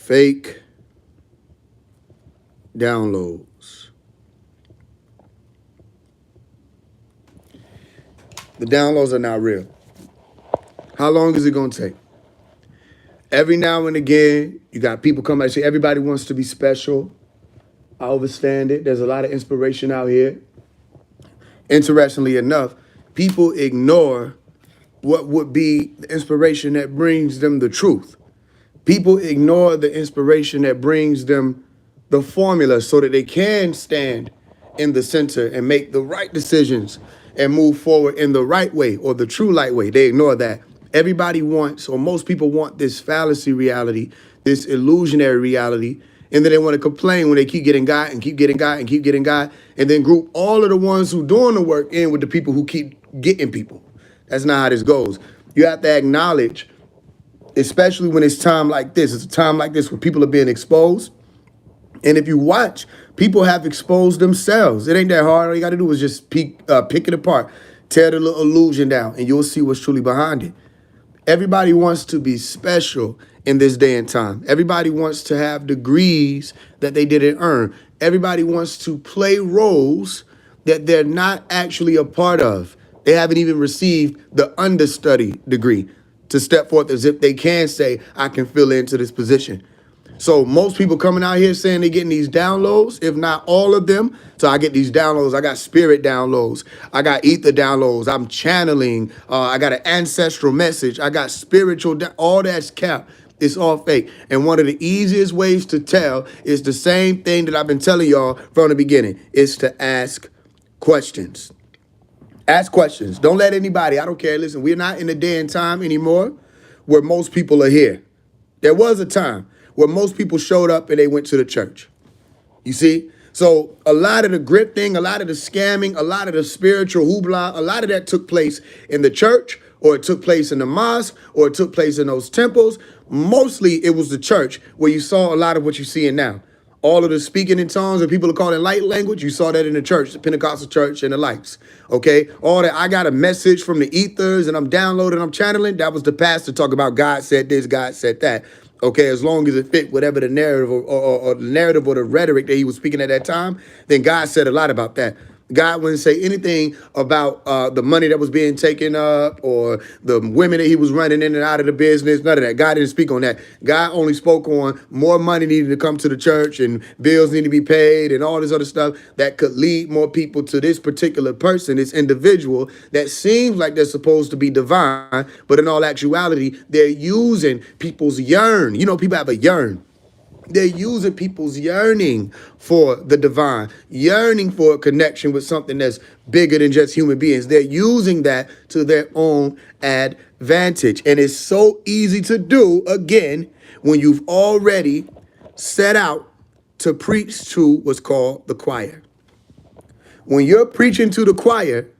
Fake downloads. The downloads are not real. How long is it going to take? Every now and again, you got people come out and say everybody wants to be special. I understand it. There's a lot of inspiration out here. Interestingly enough, people ignore what would be the inspiration that brings them the truth. People ignore the inspiration that brings them the formula so that they can stand in the center and make the right decisions and move forward in the right way or the true light way. They ignore that. Everybody wants, or most people want, this fallacy reality, this illusionary reality, and then they want to complain when they keep getting God and keep getting God and keep getting God, and then group all of the ones who doing the work in with the people who keep getting people. That's not how this goes. You have to acknowledge, especially when it's time like this. It's a time like this where people are being exposed. And if you watch, people have exposed themselves. It ain't that hard. All you got to do is just pick it apart, tear the little illusion down, and you'll see what's truly behind it. Everybody wants to be special in this day and time. Everybody wants to have degrees that they didn't earn. Everybody wants to play roles that they're not actually a part of. They haven't even received the understudy degree to step forth as if they can say, I can fill into this position. So most people coming out here saying they're getting these downloads, if not all of them. So I get these downloads. I got spirit downloads. I got ether downloads. I'm channeling. I got an ancestral message. I got spiritual. All that's cap. It's all fake. And one of the easiest ways to tell is the same thing that I've been telling y'all from the beginning. Is to ask questions. Ask questions. Don't let anybody, I don't care. Listen, we're not in a day and time anymore where most people are here. There was a time where most people showed up and they went to the church. You see? So a lot of the grifting, a lot of the scamming, a lot of the spiritual hoopla, a lot of that took place in the church, or it took place in the mosque, or it took place in those temples. Mostly it was the church where you saw a lot of what you're seeing now. All of the speaking in tongues and people are calling light language, you saw that in the church, the Pentecostal church and the likes. Okay? All that, I got a message from the ethers and I'm downloading, I'm channeling. That was the pastor talking about God said this, God said that. Okay, as long as it fit whatever the narrative or the narrative or the rhetoric that he was speaking at that time, then God said a lot about that. God wouldn't say anything about the money that was being taken up or the women that he was running in and out of the business. None of that. God didn't speak on that. God only spoke on more money needed to come to the church and bills need to be paid and all this other stuff that could lead more people to this particular person, this individual that seems like they're supposed to be divine, but in all actuality, they're using people's yearn. You know, people have a yearn. They're using people's yearning for the divine, yearning for a connection with something that's bigger than just human beings. They're using that to their own advantage. And it's so easy to do, again, when you've already set out to preach to what's called the choir. When you're preaching to the choir,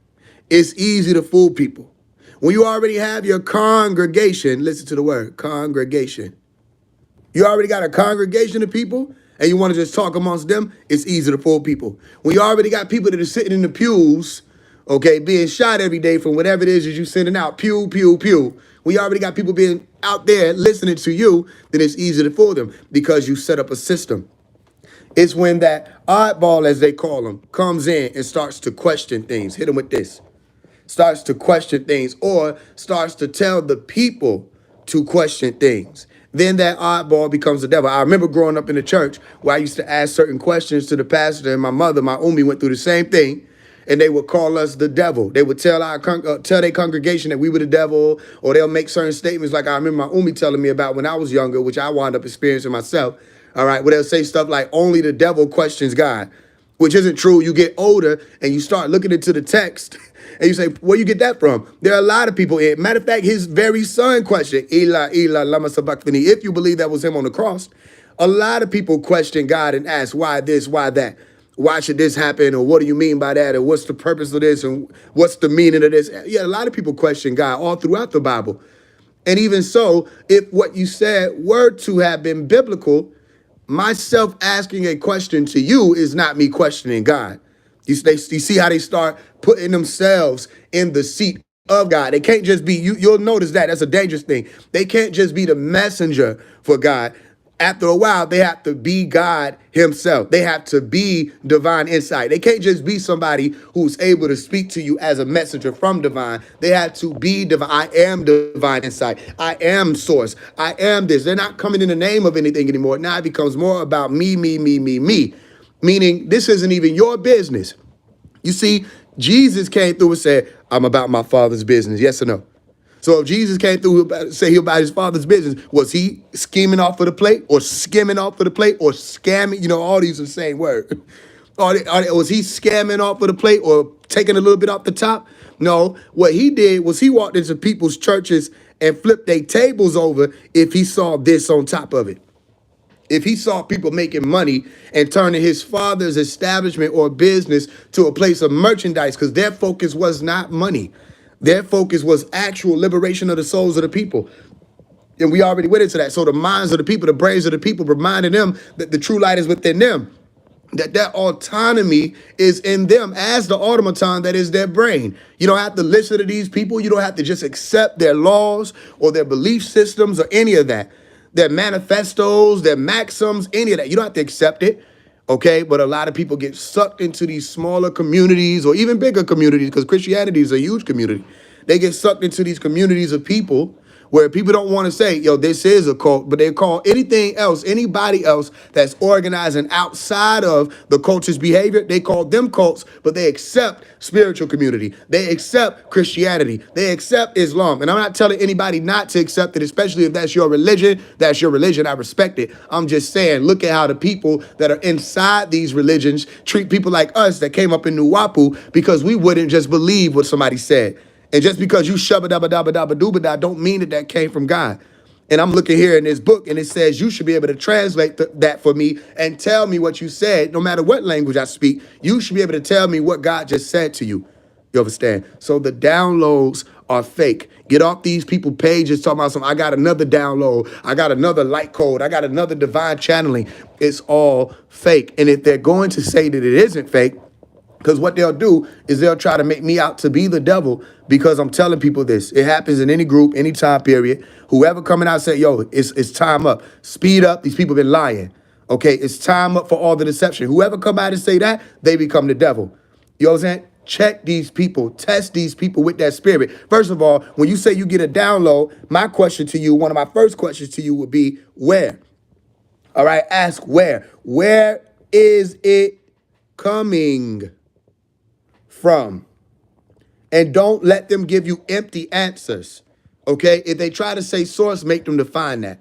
it's easy to fool people. When you already have your congregation, listen to the word, congregation. You already got a congregation of people and you want to just talk amongst them, it's easy to fool people. When you already got people that are sitting in the pews, okay, being shot every day from whatever it is that you're sending out, pew, pew, pew. When you already got people being out there listening to you, then it's easy to fool them because you set up a system. It's when that oddball, as they call them, comes in and starts to question things. Hit them with this. Starts to question things or starts to tell the people to question things. Then that oddball becomes the devil. I remember growing up in the church where I used to ask certain questions to the pastor, and my mother, my Umi, went through the same thing. And they would call us the devil. They would tell tell their congregation that we were the devil, or they'll make certain statements like I remember my Umi telling me about when I was younger, which I wound up experiencing myself. All right, where they'll say stuff like only the devil questions God, which isn't true. You get older and you start looking into the text and you say, where you get that from? There are a lot of people. Matter of fact, his very son questioned, Eli, Eli, lama sabachthani. If you believe that was him on the cross, a lot of people question God and ask, why this, why that? Why should this happen? Or what do you mean by that? Or what's the purpose of this? And what's the meaning of this? Yeah, a lot of people question God all throughout the Bible. And even so, if what you said were to have been biblical, myself asking a question to you is not me questioning God. You see how they start putting themselves in the seat of God. They can't just be, you'll notice that. That's a dangerous thing. They can't just be the messenger for God. After a while, they have to be God himself. They have to be divine insight. They can't just be somebody who's able to speak to you as a messenger from divine. They have to be divine. I am divine insight. I am source. I am this. They're not coming in the name of anything anymore. Now it becomes more about me, me, me, me, me. Meaning this isn't even your business. You see, Jesus came through and said, I'm about my Father's business. Yes or no? So if Jesus came through and say he about his Father's business, was he scheming off of the plate or skimming off of the plate or scamming? You know, all these are the same word. Was he scamming off of the plate or taking a little bit off the top? No. What he did was he walked into people's churches and flipped their tables over if he saw this on top of it. If he saw people making money and turning his father's establishment or business to a place of merchandise, because their focus was not money. Their focus was actual liberation of the souls of the people. And we already went into that. So the minds of the people, the brains of the people, reminding them that the true light is within them, that their autonomy is in them as the automaton that is their brain. You don't have to listen to these people. You don't have to just accept their laws or their belief systems or any of that. Their manifestos, their maxims, any of that. You don't have to accept it, okay? But a lot of people get sucked into these smaller communities or even bigger communities, because Christianity is a huge community. They get sucked into these communities of people where people don't want to say, yo, this is a cult, but they call anything else, anybody else that's organizing outside of the culture's behavior, they call them cults, but they accept spiritual community. They accept Christianity. They accept Islam. And I'm not telling anybody not to accept it, especially if that's your religion. That's your religion. I respect it. I'm just saying, look at how the people that are inside these religions treat people like us that came up in Nuwapu, because we wouldn't just believe what somebody said. And just because you shabba dabba dabba dabba dooba da don't mean that that came from God. And I'm looking here in this book and it says you should be able to translate that for me and tell me what you said. No matter what language I speak, you should be able to tell me what God just said to you. You understand? So the downloads are fake. Get off these people pages talking about something. I got another download. I got another light code. I got another divine channeling. It's all fake. And if they're going to say that it isn't fake, because what they'll do is they'll try to make me out to be the devil because I'm telling people this. It happens in any group, any time period. Whoever coming out and say, yo, it's time up. Speed up. These people been lying. Okay, it's time up for all the deception. Whoever come out and say that, they become the devil. You know what I'm saying? Check these people. Test these people with that spirit. First of all, when you say you get a download, my question to you, one of my first questions to you would be, where? All right, ask where. Where is it coming from? And don't let them give you empty answers, okay? If they try to say source, make them define that.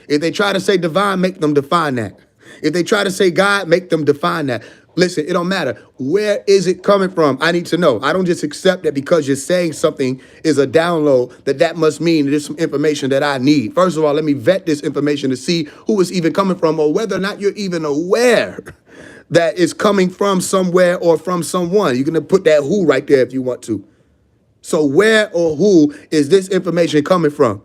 If they try to say divine, make them define that. If they try to say God, make them define that. Listen, it don't matter. Where is it coming from? I need to know. I don't just accept that because you're saying something is a download, that must mean there's some information that I need. First of all, let me vet this information to see who it's even coming from or whether or not you're even aware that it's coming from somewhere or from someone. You can put that who right there if you want to. So where or who is this information coming from?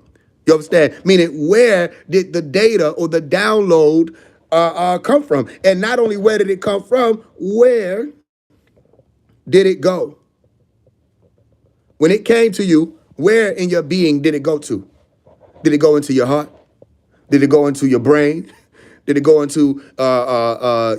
You understand? Meaning, where did the data or the download come from? And not only where did it come from, where did it go? When it came to you, where in your being did it go to? Did it go into your heart? Did it go into your brain? Did it go into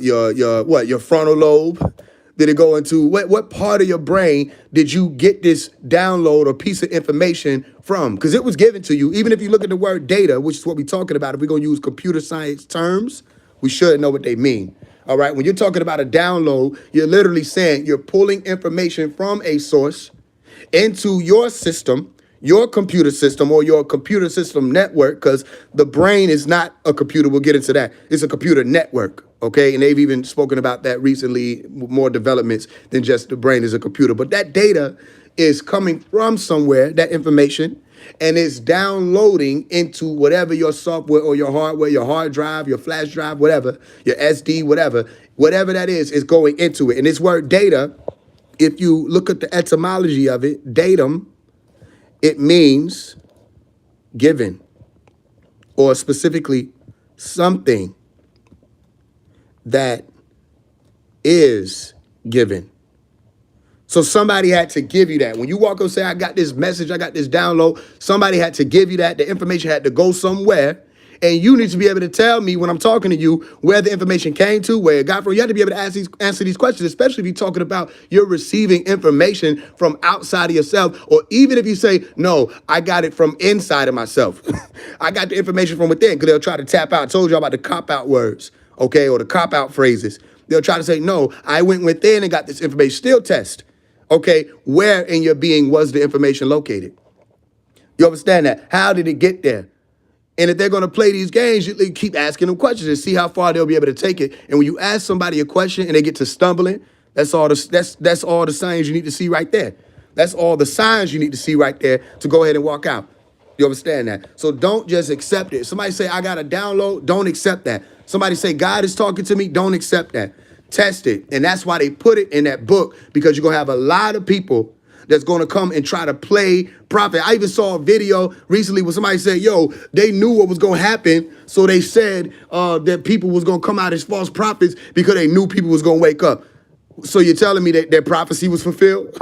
your frontal lobe? Did it go into what part of your brain did you get this download or piece of information from? Because it was given to you. Even if you look at the word data, which is what we're talking about, if we're going to use computer science terms, we should know what they mean. All right. When you're talking about a download, you're literally saying you're pulling information from a source into your system, your computer system or your computer system network, because the brain is not a computer. We'll get into that. It's a computer network, okay? And they've even spoken about that recently, more developments than just the brain is a computer. But that data is coming from somewhere, that information, and it's downloading into whatever your software or your hardware, your hard drive, your flash drive, whatever, your SD, whatever that is going into it. And this word data, if you look at the etymology of it, datum, it means given, or specifically something that is given. So somebody had to give you that. When you walk up and say, I got this message, I got this download, somebody had to give you that. The information had to go somewhere, And you need to be able to tell me when I'm talking to you where the information came to, where it got from. You have to be able to answer these questions, especially if you're talking about you're receiving information from outside of yourself, or even if you say, no, I got it from inside of myself. I got the information from within, because they'll try to tap out. I told you about the cop-out words, okay, or the cop-out phrases. They'll try to say, no, I went within and got this information. Still test, okay, where in your being was the information located? You understand that? How did it get there? And if they're going to play these games, you keep asking them questions and see how far they'll be able to take it. And when you ask somebody a question and they get to stumbling, that's all the signs you need to see right there. That's all the signs you need to see right there to go ahead and walk out. You understand that? So don't just accept it. Somebody say, I got a download. Don't accept that. Somebody say, God is talking to me. Don't accept that. Test it. And that's why they put it in that book, because you're going to have a lot of people that's going to come and try to play prophet. I even saw a video recently where somebody said, yo, they knew what was going to happen. So they said that people was going to come out as false prophets because they knew people was going to wake up. So you're telling me that their prophecy was fulfilled?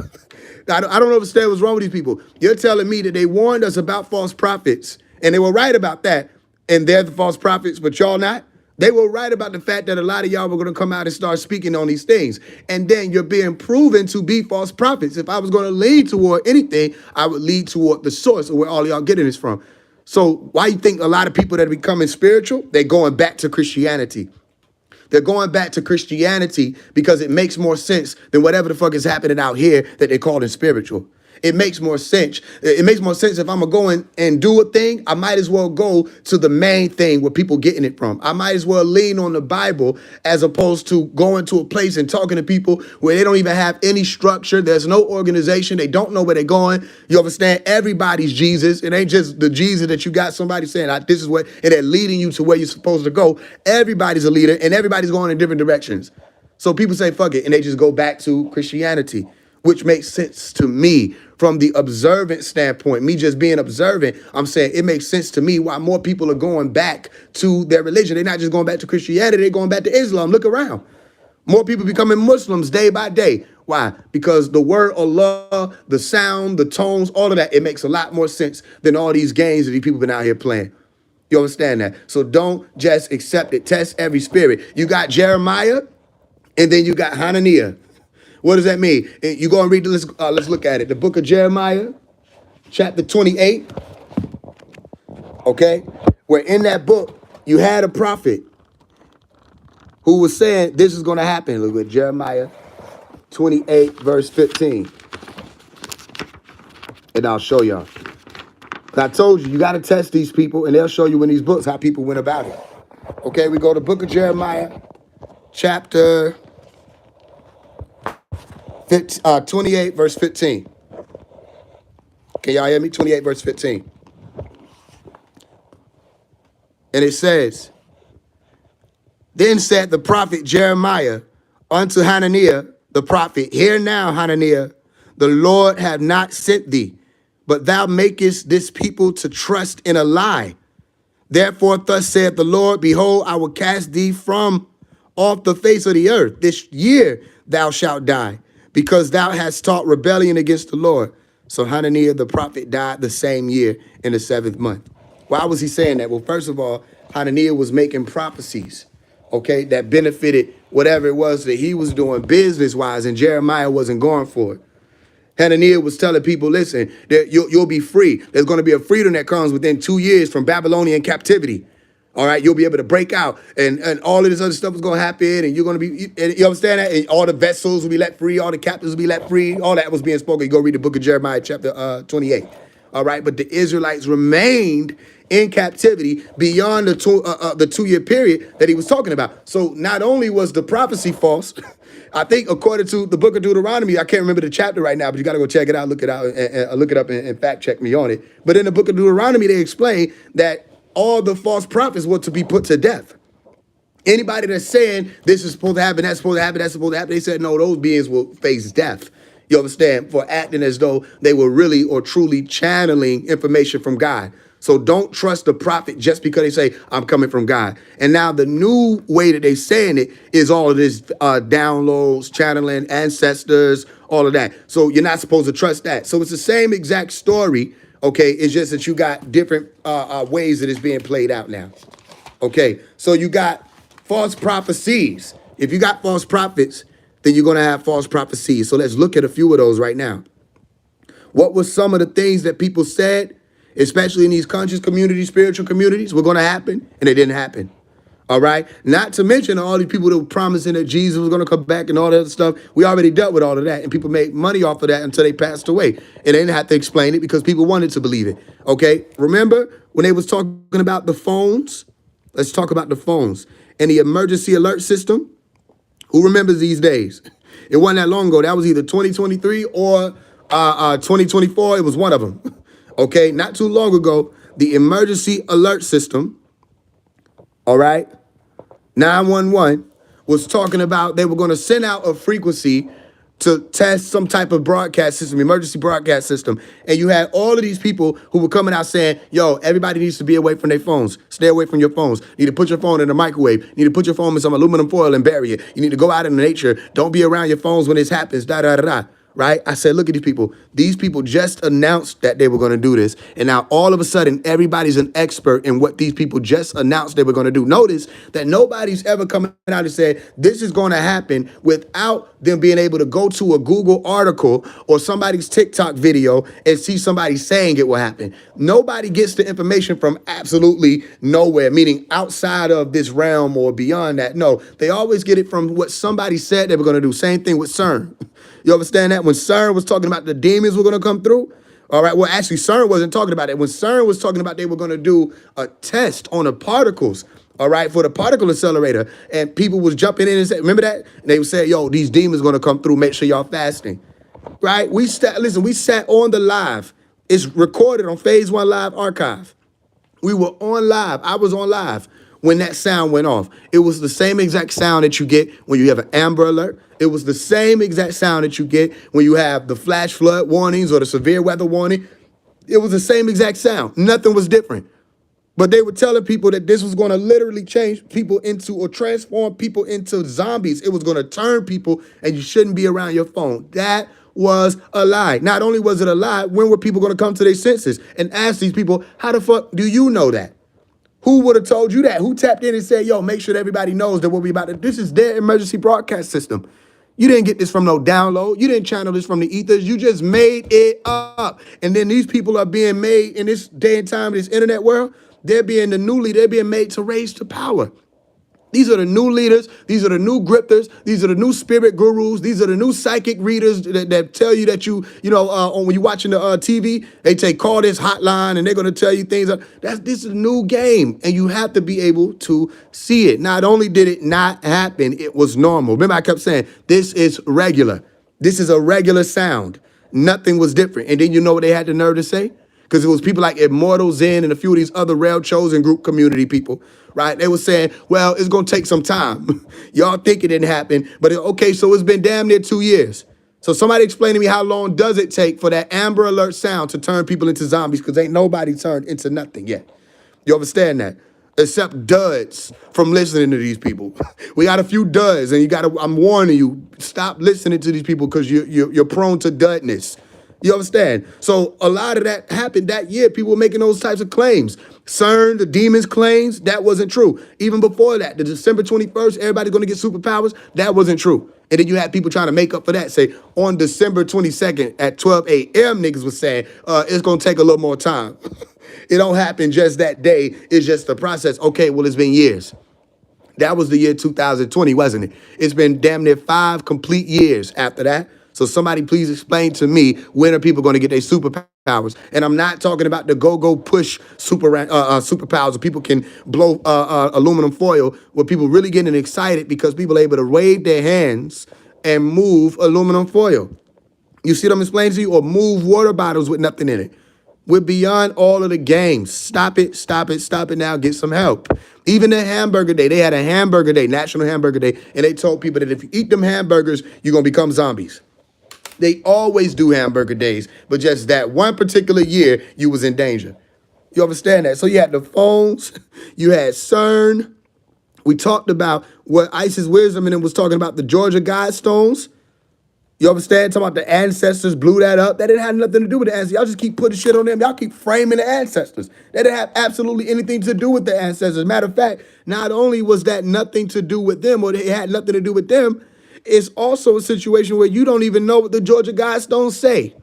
I don't understand what's wrong with these people. You're telling me that they warned us about false prophets, and they were right about that, and they're the false prophets, but y'all not? They were right about the fact that a lot of y'all were going to come out and start speaking on these things. And then you're being proven to be false prophets. If I was going to lead toward anything, I would lead toward the source of where all y'all getting this from. So why you think a lot of people that are becoming spiritual, they're going back to Christianity? They're going back to Christianity because it makes more sense than whatever the fuck is happening out here that they call it spiritual. It makes more sense. It makes more sense if I'm going to go in and do a thing, I might as well go to the main thing where people getting it from. I might as well lean on the Bible as opposed to going to a place and talking to people where they don't even have any structure. There's no organization. They don't know where they're going. You understand? Everybody's Jesus. It ain't just the Jesus that you got somebody saying, this is what, and they're leading you to where you're supposed to go. Everybody's a leader and everybody's going in different directions. So people say, fuck it, and they just go back to Christianity, which makes sense to me from the observant standpoint. Me just being observant, I'm saying it makes sense to me why more people are going back to their religion. They're not just going back to Christianity, they're going back to Islam. Look around. More people becoming Muslims day by day. Why? Because the word Allah, the sound, the tones, all of that, it makes a lot more sense than all these games that these people been out here playing. You understand that? So don't just accept it. Test every spirit. You got Jeremiah, and then you got Hananiah. What does that mean? You go and read this. Let's look at it. The book of Jeremiah, chapter 28. Okay? Where in that book, you had a prophet who was saying this is going to happen. Look at Jeremiah 28, verse 15. And I'll show y'all. I told you got to test these people, and they'll show you in these books how people went about it. Okay, we go to the book of Jeremiah, chapter 28, verse 15. Can y'all hear me? 28, verse 15. And it says, then said the prophet Jeremiah unto Hananiah the prophet, hear now, Hananiah, the Lord have not sent thee, but thou makest this people to trust in a lie. Therefore, thus saith the Lord, behold, I will cast thee from off the face of the earth. This year thou shalt die, because thou hast taught rebellion against the Lord. So Hananiah the prophet died the same year in the 7th month. Why was he saying that? Well, first of all, Hananiah was making prophecies, okay, that benefited whatever it was that he was doing business-wise, and Jeremiah wasn't going for it. Hananiah was telling people, listen, that you'll be free. There's going to be a freedom that comes within 2 years from Babylonian captivity. All right, you'll be able to break out, and all of this other stuff is going to happen, and you're going to be, and you understand that? And all the vessels will be let free, all the captives will be let free, all that was being spoken. You go read the book of Jeremiah, chapter 28. All right, but the Israelites remained in captivity beyond the 2-year period that he was talking about. So not only was the prophecy false, I think according to the book of Deuteronomy, I can't remember the chapter right now, but you got to go check it out, look it out, and look it up and fact check me on it. But in the book of Deuteronomy, they explain that all the false prophets were to be put to death. Anybody that's saying this is supposed to happen, that's supposed to happen, that's supposed to happen, they said, no, those beings will face death. You understand? For acting as though they were really or truly channeling information from God. So don't trust the prophet just because they say, I'm coming from God. And now the new way that they saying it is all of this downloads, channeling, ancestors, all of that. So you're not supposed to trust that. So it's the same exact story, Okay, it's just that you got different ways that it's being played out now. Okay, so you got false prophecies. If you got false prophets, then you're going to have false prophecies. So let's look at a few of those right now. What were some of the things that people said, especially in these conscious communities, spiritual communities, were going to happen, and it didn't happen? All right. Not to mention all these people that were promising that Jesus was going to come back and all that other stuff. We already dealt with all of that. And people made money off of that until they passed away. And they didn't have to explain it because people wanted to believe it. Okay. Remember when they was talking about the phones? Let's talk about the phones and the emergency alert system. Who remembers these days? It wasn't that long ago. That was either 2023 or 2024. It was one of them. Okay. Not too long ago, the emergency alert system. All right. 911 was talking about they were going to send out a frequency to test some type of broadcast system, emergency broadcast system. And you had all of these people who were coming out saying, yo, everybody needs to be away from their phones. Stay away from your phones. You need to put your phone in the microwave. You need to put your phone in some aluminum foil and bury it. You need to go out in nature. Don't be around your phones when this happens. Da, da, da, da. Right? I said, look at these people. These people just announced that they were going to do this. And now all of a sudden, everybody's an expert in what these people just announced they were going to do. Notice that nobody's ever coming out and said this is going to happen without them being able to go to a Google article or somebody's TikTok video and see somebody saying it will happen. Nobody gets the information from absolutely nowhere, meaning outside of this realm or beyond that. No, they always get it from what somebody said they were going to do. Same thing with CERN. You understand that? When CERN was talking about the demons were going to come through, all right, well, actually, CERN wasn't talking about it. When CERN was talking about they were going to do a test on the particles, all right, for the particle accelerator, and people was jumping in and saying, remember that? And they would say, yo, these demons going to come through. Make sure y'all fasting, right? We sat on the live. It's recorded on Phase 1 Live Archive. We were on live. I was on live when that sound went off. It was the same exact sound that you get when you have an Amber Alert. It was the same exact sound that you get when you have the flash flood warnings or the severe weather warning. It was the same exact sound. Nothing was different. But they were telling people that this was going to literally change people into or transform people into zombies. It was going to turn people and you shouldn't be around your phone. That was a lie. Not only was it a lie, when were people going to come to their senses and ask these people, how the fuck do you know that? Who would have told you that? Who tapped in and said, yo, make sure that everybody knows that what we about to, this is their emergency broadcast system. You didn't get this from no download. You didn't channel this from the ethers. You just made it up. And then these people are being made in this day and time, in this internet world, they're being made to raise to power. These are the new leaders. These are the new grifters. These are the new spirit gurus. These are the new psychic readers that tell you that when you're watching the TV, they call this hotline and they're going to tell you things. This is a new game and you have to be able to see it. Not only did it not happen, it was normal. Remember, I kept saying, this is regular. This is a regular sound. Nothing was different. And then you know what they had the nerve to say? Because it was people like Immortal Zen and a few of these other Rail Chosen group community people, right? They were saying, well, it's going to take some time. Y'all think it didn't happen, but okay, so it's been damn near 2 years. So somebody explain to me how long does it take for that Amber Alert sound to turn people into zombies? Because ain't nobody turned into nothing yet. You understand that? Except duds from listening to these people. We got a few duds, and I'm warning you, stop listening to these people because you're prone to dudness. You understand? So a lot of that happened that year. People were making those types of claims. CERN, the demons claims, that wasn't true. Even before that, the December 21st, everybody's going to get superpowers, that wasn't true. And then you had people trying to make up for that. Say, on December 22nd at 12 a.m., niggas was saying, it's going to take a little more time. It don't happen just that day. It's just the process. Okay, well, it's been years. That was the year 2020, wasn't it? It's been damn near 5 complete years after that. So somebody please explain to me, when are people going to get their superpowers? And I'm not talking about the go push superpowers where people can blow aluminum foil, where people really getting excited because people are able to wave their hands and move aluminum foil. You see what I'm explaining to you? Or move water bottles with nothing in it. We're beyond all of the games. Stop it now. Get some help. Even the hamburger day, they had a hamburger day, National Hamburger Day, and they told people that if you eat them hamburgers, you're going to become zombies. They always do hamburger days, but just that one particular year, you was in danger. You understand that? So you had the phones, you had CERN. We talked about what Isis Wisdom and it was talking about the Georgia Guidestones. You understand? Talking about the ancestors blew that up. That didn't have nothing to do with the ancestors. Y'all just keep putting shit on them. Y'all keep framing the ancestors. That didn't have absolutely anything to do with the ancestors. Matter of fact, not only was that nothing to do with them, or it had nothing to do with them, it's also a situation where you don't even know what the Georgia Guidestones say.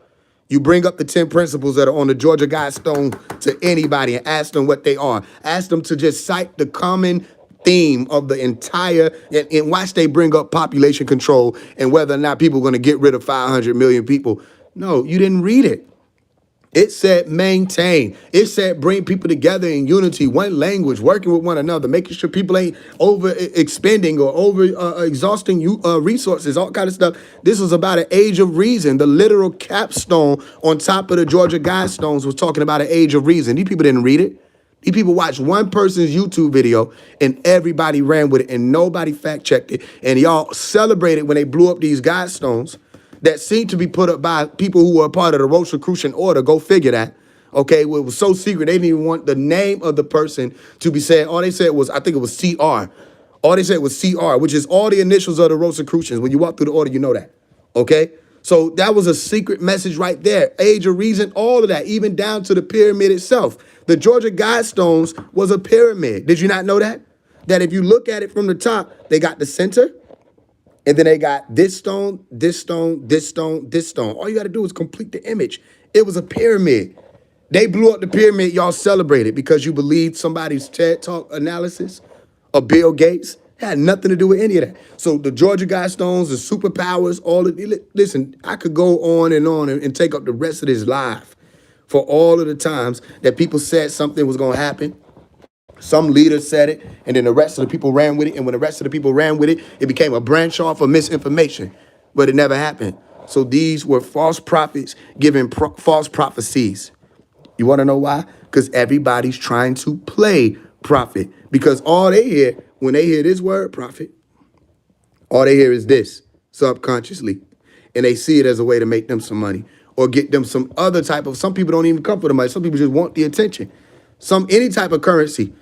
You bring up the 10 principles that are on the Georgia Guidestone to anybody and ask them what they are. Ask them to just cite the common theme of the entire, and watch they bring up population control and whether or not people are going to get rid of 500 million people. No, you didn't read it. It said maintain. It said bring people together in unity, one language, working with one another, making sure people ain't over expending or over exhausting resources, all kind of stuff. This was about an age of reason. The literal capstone on top of the Georgia Guidestones was talking about an age of reason. These people didn't read it. These people watched one person's YouTube video and everybody ran with it and nobody fact checked it. And y'all celebrated when they blew up these Guidestones that seemed to be put up by people who were a part of the Rosicrucian order. Go figure that. Okay, well, it was so secret, they didn't even want the name of the person to be said. All they said was, I think it was CR. All they said was CR, which is all the initials of the Rosicrucians. When you walk through the order, you know that. Okay? So that was a secret message right there. Age of reason, all of that, even down to the pyramid itself. The Georgia Guidestones was a pyramid. Did you not know that? That if you look at it from the top, they got the center, and then they got this stone, this stone, this stone, this stone. All you got to do is complete the image. It was a pyramid. They blew up the pyramid. Y'all celebrated because you believed somebody's TED Talk analysis of Bill Gates. It had nothing to do with any of that. So the Georgia Guidestones, the superpowers, all of it. Listen, I could go on and take up the rest of this live for all of the times that people said something was going to happen. Some leader said it, and then the rest of the people ran with it. And when the rest of the people ran with it, it became a branch off of misinformation. But it never happened. So these were false prophets giving false prophecies. You want to know why? Because everybody's trying to play prophet. Because all they hear, when they hear this word, prophet, all they hear is this, subconsciously. And they see it as a way to make them some money or get them some other type of, some people don't even come for the money. Some people just want the attention. Any type of currency.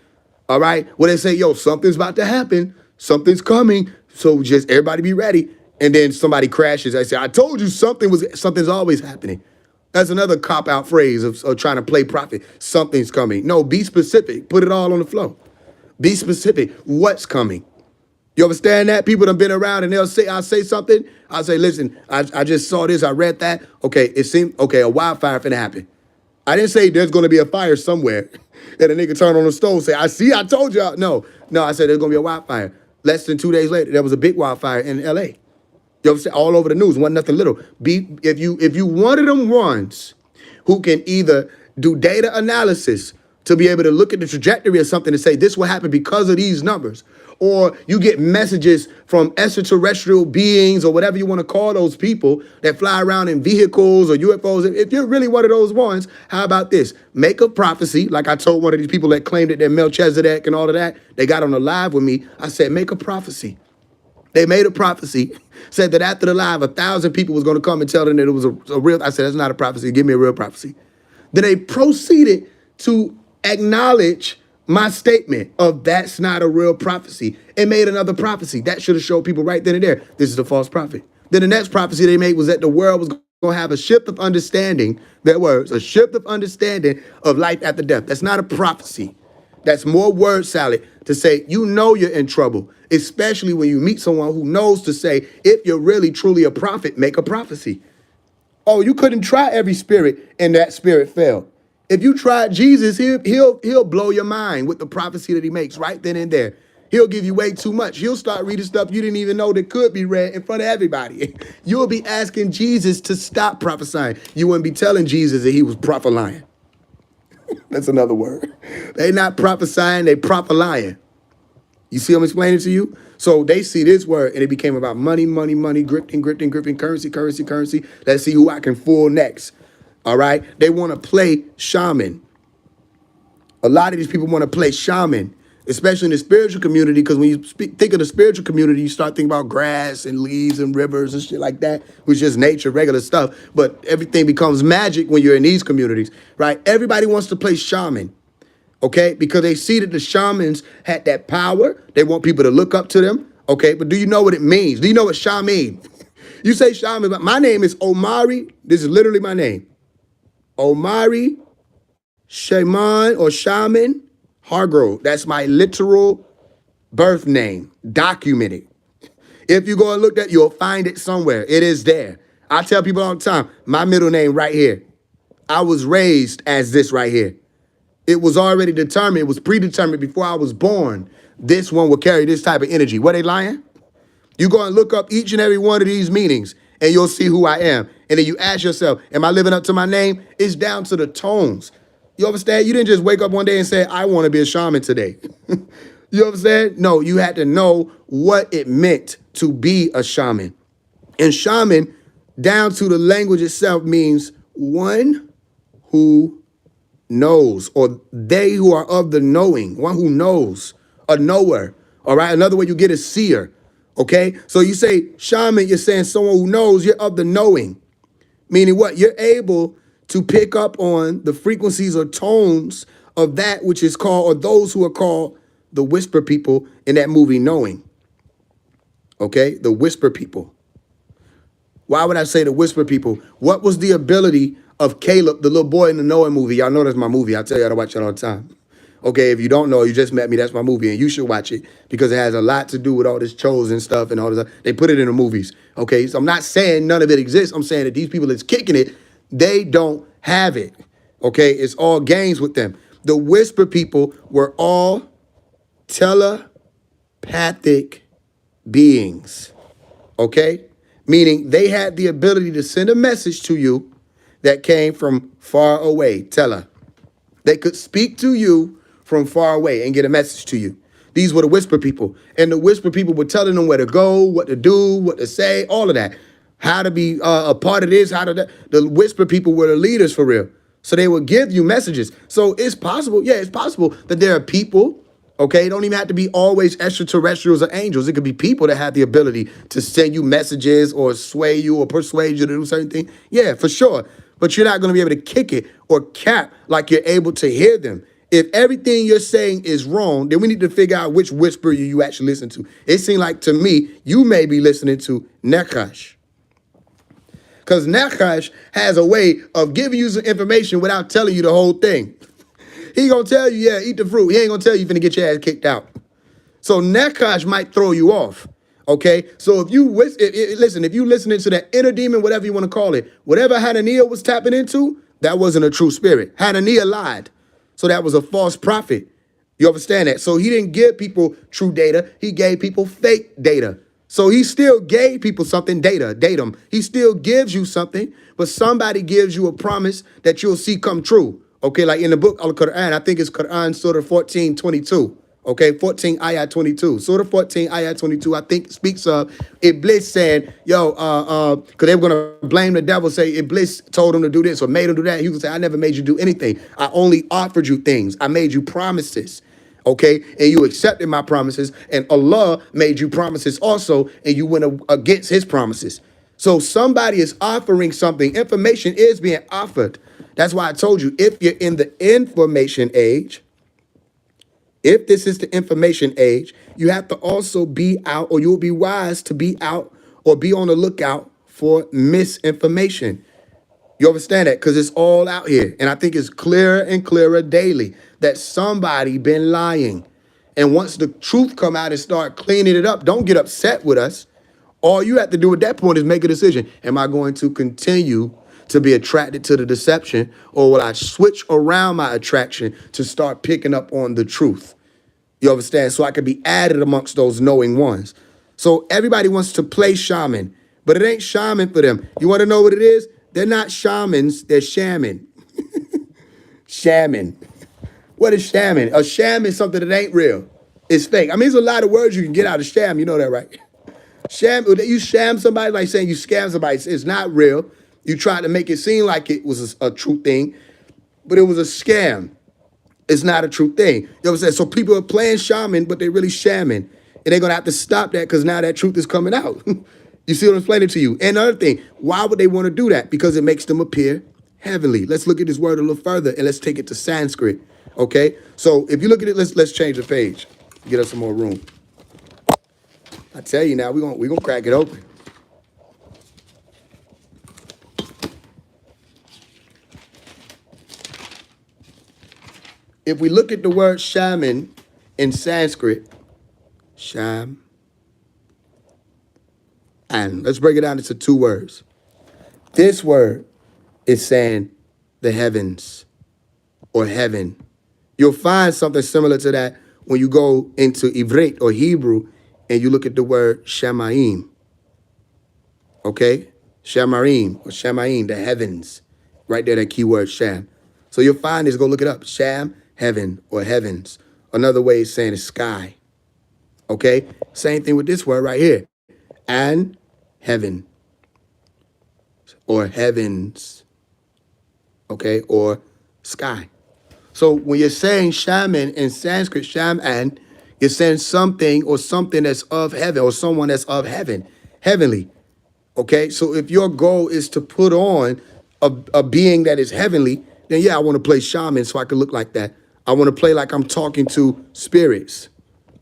All right, where they say, yo, something's about to happen, something's coming, so just everybody be ready. And then somebody crashes. I say, I told you something's always happening. That's another cop-out phrase of trying to play prophet. Something's coming. No, be specific. Put it all on the flow. Be specific. What's coming? You understand that? People done been around and I'll say something. I'll say, listen, I just saw this, I read that. Okay, it seemed, okay, a wildfire finna happen. I didn't say there's going to be a fire somewhere. And a nigga turn on the stove and say, I told y'all. No, I said there's going to be a wildfire. Less than 2 days later, there was a big wildfire in L.A. You know what I'm saying? All over the news, wasn't nothing little. If you one of them ones who can either do data analysis to be able to look at the trajectory of something and say this will happen because of these numbers, or you get messages from extraterrestrial beings or whatever you want to call those people that fly around in vehicles or UFOs. If you're really one of those ones, how about this? Make a prophecy, like I told one of these people that claimed that they're Melchizedek and all of that. They got on the live with me. I said, make a prophecy. They made a prophecy, said that after the live, 1,000 people was going to come and tell them that it was a real. I said, that's not a prophecy. Give me a real prophecy. Then they proceeded to acknowledge my statement of that's not a real prophecy and made another prophecy. That should have showed people right then and there, this is a false prophet. Then the next prophecy they made was that the world was going to have a shift of understanding, that words, a shift of understanding of life after death. That's not a prophecy. That's more word salad to say, you know you're in trouble, especially when you meet someone who knows to say, if you're really truly a prophet, make a prophecy. Oh, you couldn't try every spirit and that spirit fell. If you tried Jesus, he'll blow your mind with the prophecy that he makes right then and there. He'll give you way too much. He'll start reading stuff you didn't even know that could be read in front of everybody. You'll be asking Jesus to stop prophesying. You wouldn't be telling Jesus that he was prophesying. That's another word. They not prophesying, they prophesying. You see what I'm explaining to you? So they see this word and it became about money, grifting, currency. Let's see who I can fool next. All right? They want to play shaman. A lot of these people want to play shaman, especially in the spiritual community, because when you think of the spiritual community, you start thinking about grass and leaves and rivers and shit like that, which is just nature, regular stuff. But everything becomes magic when you're in these communities, right? Everybody wants to play shaman, okay? Because they see that the shamans had that power. They want people to look up to them, okay? But do you know what it means? Do you know what shaman means? You say shaman, but my name is Omari. This is literally my name. Omari Shaman or Shaman Hargrove. That's my literal birth name, documented. If you go and look at it, you'll find it somewhere. It is there. I tell people all the time, my middle name right here. I was raised as this right here. It was already determined. It was predetermined before I was born. This one will carry this type of energy. What, they lying? You go and look up each and every one of these meanings and you'll see who I am. And then you ask yourself, am I living up to my name? It's down to the tones. You understand? You didn't just wake up one day and say, I want to be a shaman today. You understand? No, you had to know what it meant to be a shaman. And shaman, down to the language itself, means one who knows, or they who are of the knowing, one who knows, a knower. All right. Another way you get is seer. Okay. So you say shaman, you're saying someone who knows, you're of the knowing. Meaning what? You're able to pick up on the frequencies or tones of that which is called, or those who are called the whisper people in that movie Knowing. Okay. The whisper people. Why would I say the whisper people? What was the ability of Caleb, the little boy in the Noah movie? Y'all know that's my movie. I tell y'all to watch it all the time. Okay, if you don't know, you just met me. That's my movie, and you should watch it because it has a lot to do with all this chosen stuff and all this. They put it in the movies. Okay, so I'm not saying none of it exists. I'm saying that these people that's kicking it, they don't have it. Okay, it's all games with them. The whisper people were all telepathic beings. Okay, meaning they had the ability to send a message to you that came from far away. They could speak to you from far away and get a message to you. These were the whisper people. And the whisper people were telling them where to go, what to do, what to say, all of that. How to be a part of this, how to that. The whisper people were the leaders for real. So they would give you messages. So it's possible, yeah, it's possible that there are people, okay? It don't even have to be always extraterrestrials or angels. It could be people that have the ability to send you messages or sway you or persuade you to do certain things. Yeah, for sure. But you're not going to be able to kick it or cap like you're able to hear them. If everything you're saying is wrong, then we need to figure out which whisper you actually listen to. It seemed like to me, you may be listening to Nekash. Because Nekash has a way of giving you some information without telling you the whole thing. He going to tell you, yeah, eat the fruit. He ain't going to tell you you're going to get your ass kicked out. So Nekash might throw you off. Okay, so if you listen, if you listening to that inner demon, whatever you want to call it, whatever Hananiah was tapping into, that wasn't a true spirit. Hananiah lied. So that was a false prophet. You understand that? So he didn't give people true data. He gave people fake data. So he still gave people something, datum. He still gives you something, but somebody gives you a promise that you'll see come true. Okay, like in the book Al-Quran, I think it's Quran Surah 14:22. Okay, 14 ayat 22. Surah 14 ayat 22, I think speaks of Iblis saying, yo, because they were going to blame the devil, say Iblis told him to do this or made him do that. He would say, I never made you do anything. I only offered you things. I made you promises. Okay, and you accepted my promises, and Allah made you promises also, and you went against his promises. So somebody is offering something. Information is being offered. That's why I told you, if you're in the information age, if this is the information age, you have to also be out, or you'll be wise to be out or be on the lookout for misinformation. You understand that? Because it's all out here. And I think it's clearer and clearer daily that somebody been lying. And once the truth come out and start cleaning it up, don't get upset with us. All you have to do at that point is make a decision. Am I going to continue to be attracted to the deception, or will I switch around my attraction to start picking up on the truth? You understand? So I can be added amongst those knowing ones. So everybody wants to play shaman, but it ain't shaman for them. You want to know what it is? They're not shamans, they're shaman. Shaman. What is shaman? A sham is something that ain't real. It's fake. I mean, there's a lot of words you can get out of sham. You know that, right? Sham, you sham somebody, like saying you scam somebody. It's not real. You try to make it seem like it was a true thing, but it was a scam. It's not a true thing. You know what I'm saying? So people are playing shaman, but they're really shamming. And they're going to have to stop that because now that truth is coming out. You see what I'm explaining to you? And another thing, why would they want to do that? Because it makes them appear heavenly. Let's look at this word a little further and let's take it to Sanskrit. Okay? So if you look at it, let's change the page. Get us some more room. I tell you now, we're gonna crack it open. if we look at the word shaman in Sanskrit, sham, and let's break it down into two words. This word is saying the heavens or heaven. You'll find something similar to that when you go into Ivrit or Hebrew and you look at the word Shamaim. Okay? Shamarim or Shamaim, the heavens. Right there, that keyword Sham. So you'll find this, go look it up. Sham, heaven or heavens. Another way of saying is sky. Okay? Same thing with this word right here. And heaven or heavens. Okay? Or sky. So when you're saying shaman in Sanskrit, shaman, you're saying something or something that's of heaven or someone that's of heaven, heavenly. Okay, so if your goal is to put on a being that is heavenly, then yeah, I want to play shaman so I can look like that. I want to play like I'm talking to spirits.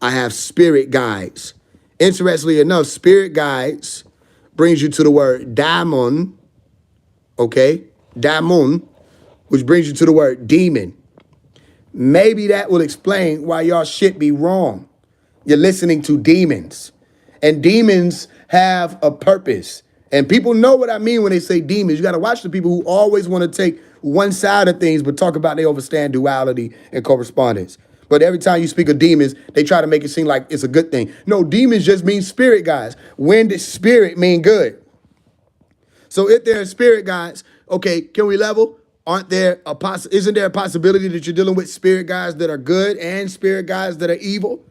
I have spirit guides. Interestingly enough, spirit guides brings you to the word daimon, okay? Daimon, which brings you to the word demon. Maybe that will explain why y'all shit be wrong. You're listening to demons. And demons have a purpose. And people know what I mean when they say demons. You got to watch the people who always want to take one side of things but talk about they understand duality and correspondence. But every time you speak of demons, they try to make it seem like it's a good thing. No, demons just mean spirit guys. When does spirit mean good? So if there are spirit guides, okay, can we level? Isn't there a possibility that you're dealing with spirit guides that are good and spirit guides that are evil?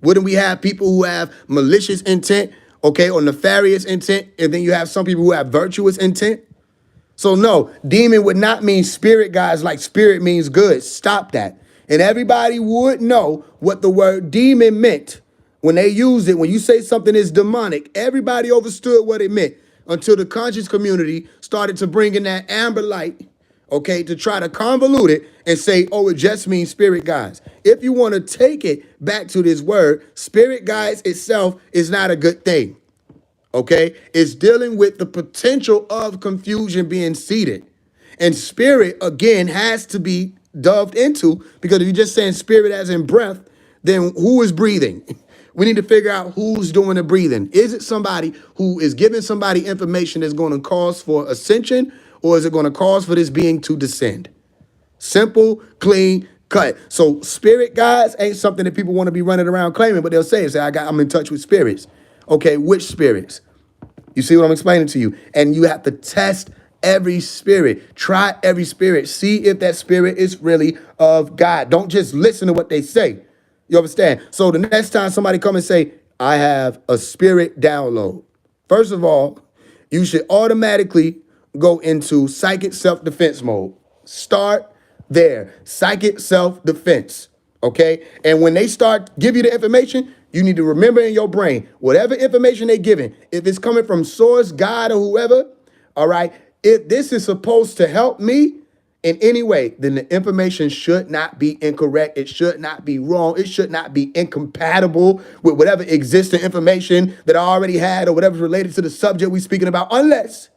Wouldn't we have people who have malicious intent, okay, or nefarious intent, and then you have some people who have virtuous intent? So no, demon would not mean spirit guides like spirit means good. Stop that. And everybody would know what the word demon meant when they used it. When you say something is demonic, everybody understood what it meant until the conscious community started to bring in that amber light, okay, to try to convolute it and say, oh, it just means spirit guides. If you want to take it back to this word, spirit guides itself is not a good thing, okay? It's dealing with the potential of confusion being seeded. And spirit, again, has to be doved into, because if you're just saying spirit as in breath, then who is breathing? We need to figure out who's doing the breathing. Is it somebody who is giving somebody information that's going to cause for ascension, or is it going to cause for this being to descend? Simple, clean, cut. So spirit guides ain't something that people want to be running around claiming, but they'll say I'm in touch with spirits. Okay, which spirits? You see what I'm explaining to you? And you have to test every spirit. Try every spirit. See if that spirit is really of God. Don't just listen to what they say. You understand? So the next time somebody come and say, I have a spirit download. First of all, you should automatically go into psychic self-defense mode. Start there. Psychic self-defense. Okay? And when they start give you the information, you need to remember in your brain, whatever information they're giving, if it's coming from source, God, or whoever, all right, if this is supposed to help me in any way, then the information should not be incorrect. It should not be wrong. It should not be incompatible with whatever existing information that I already had or whatever's related to the subject we're speaking about, unless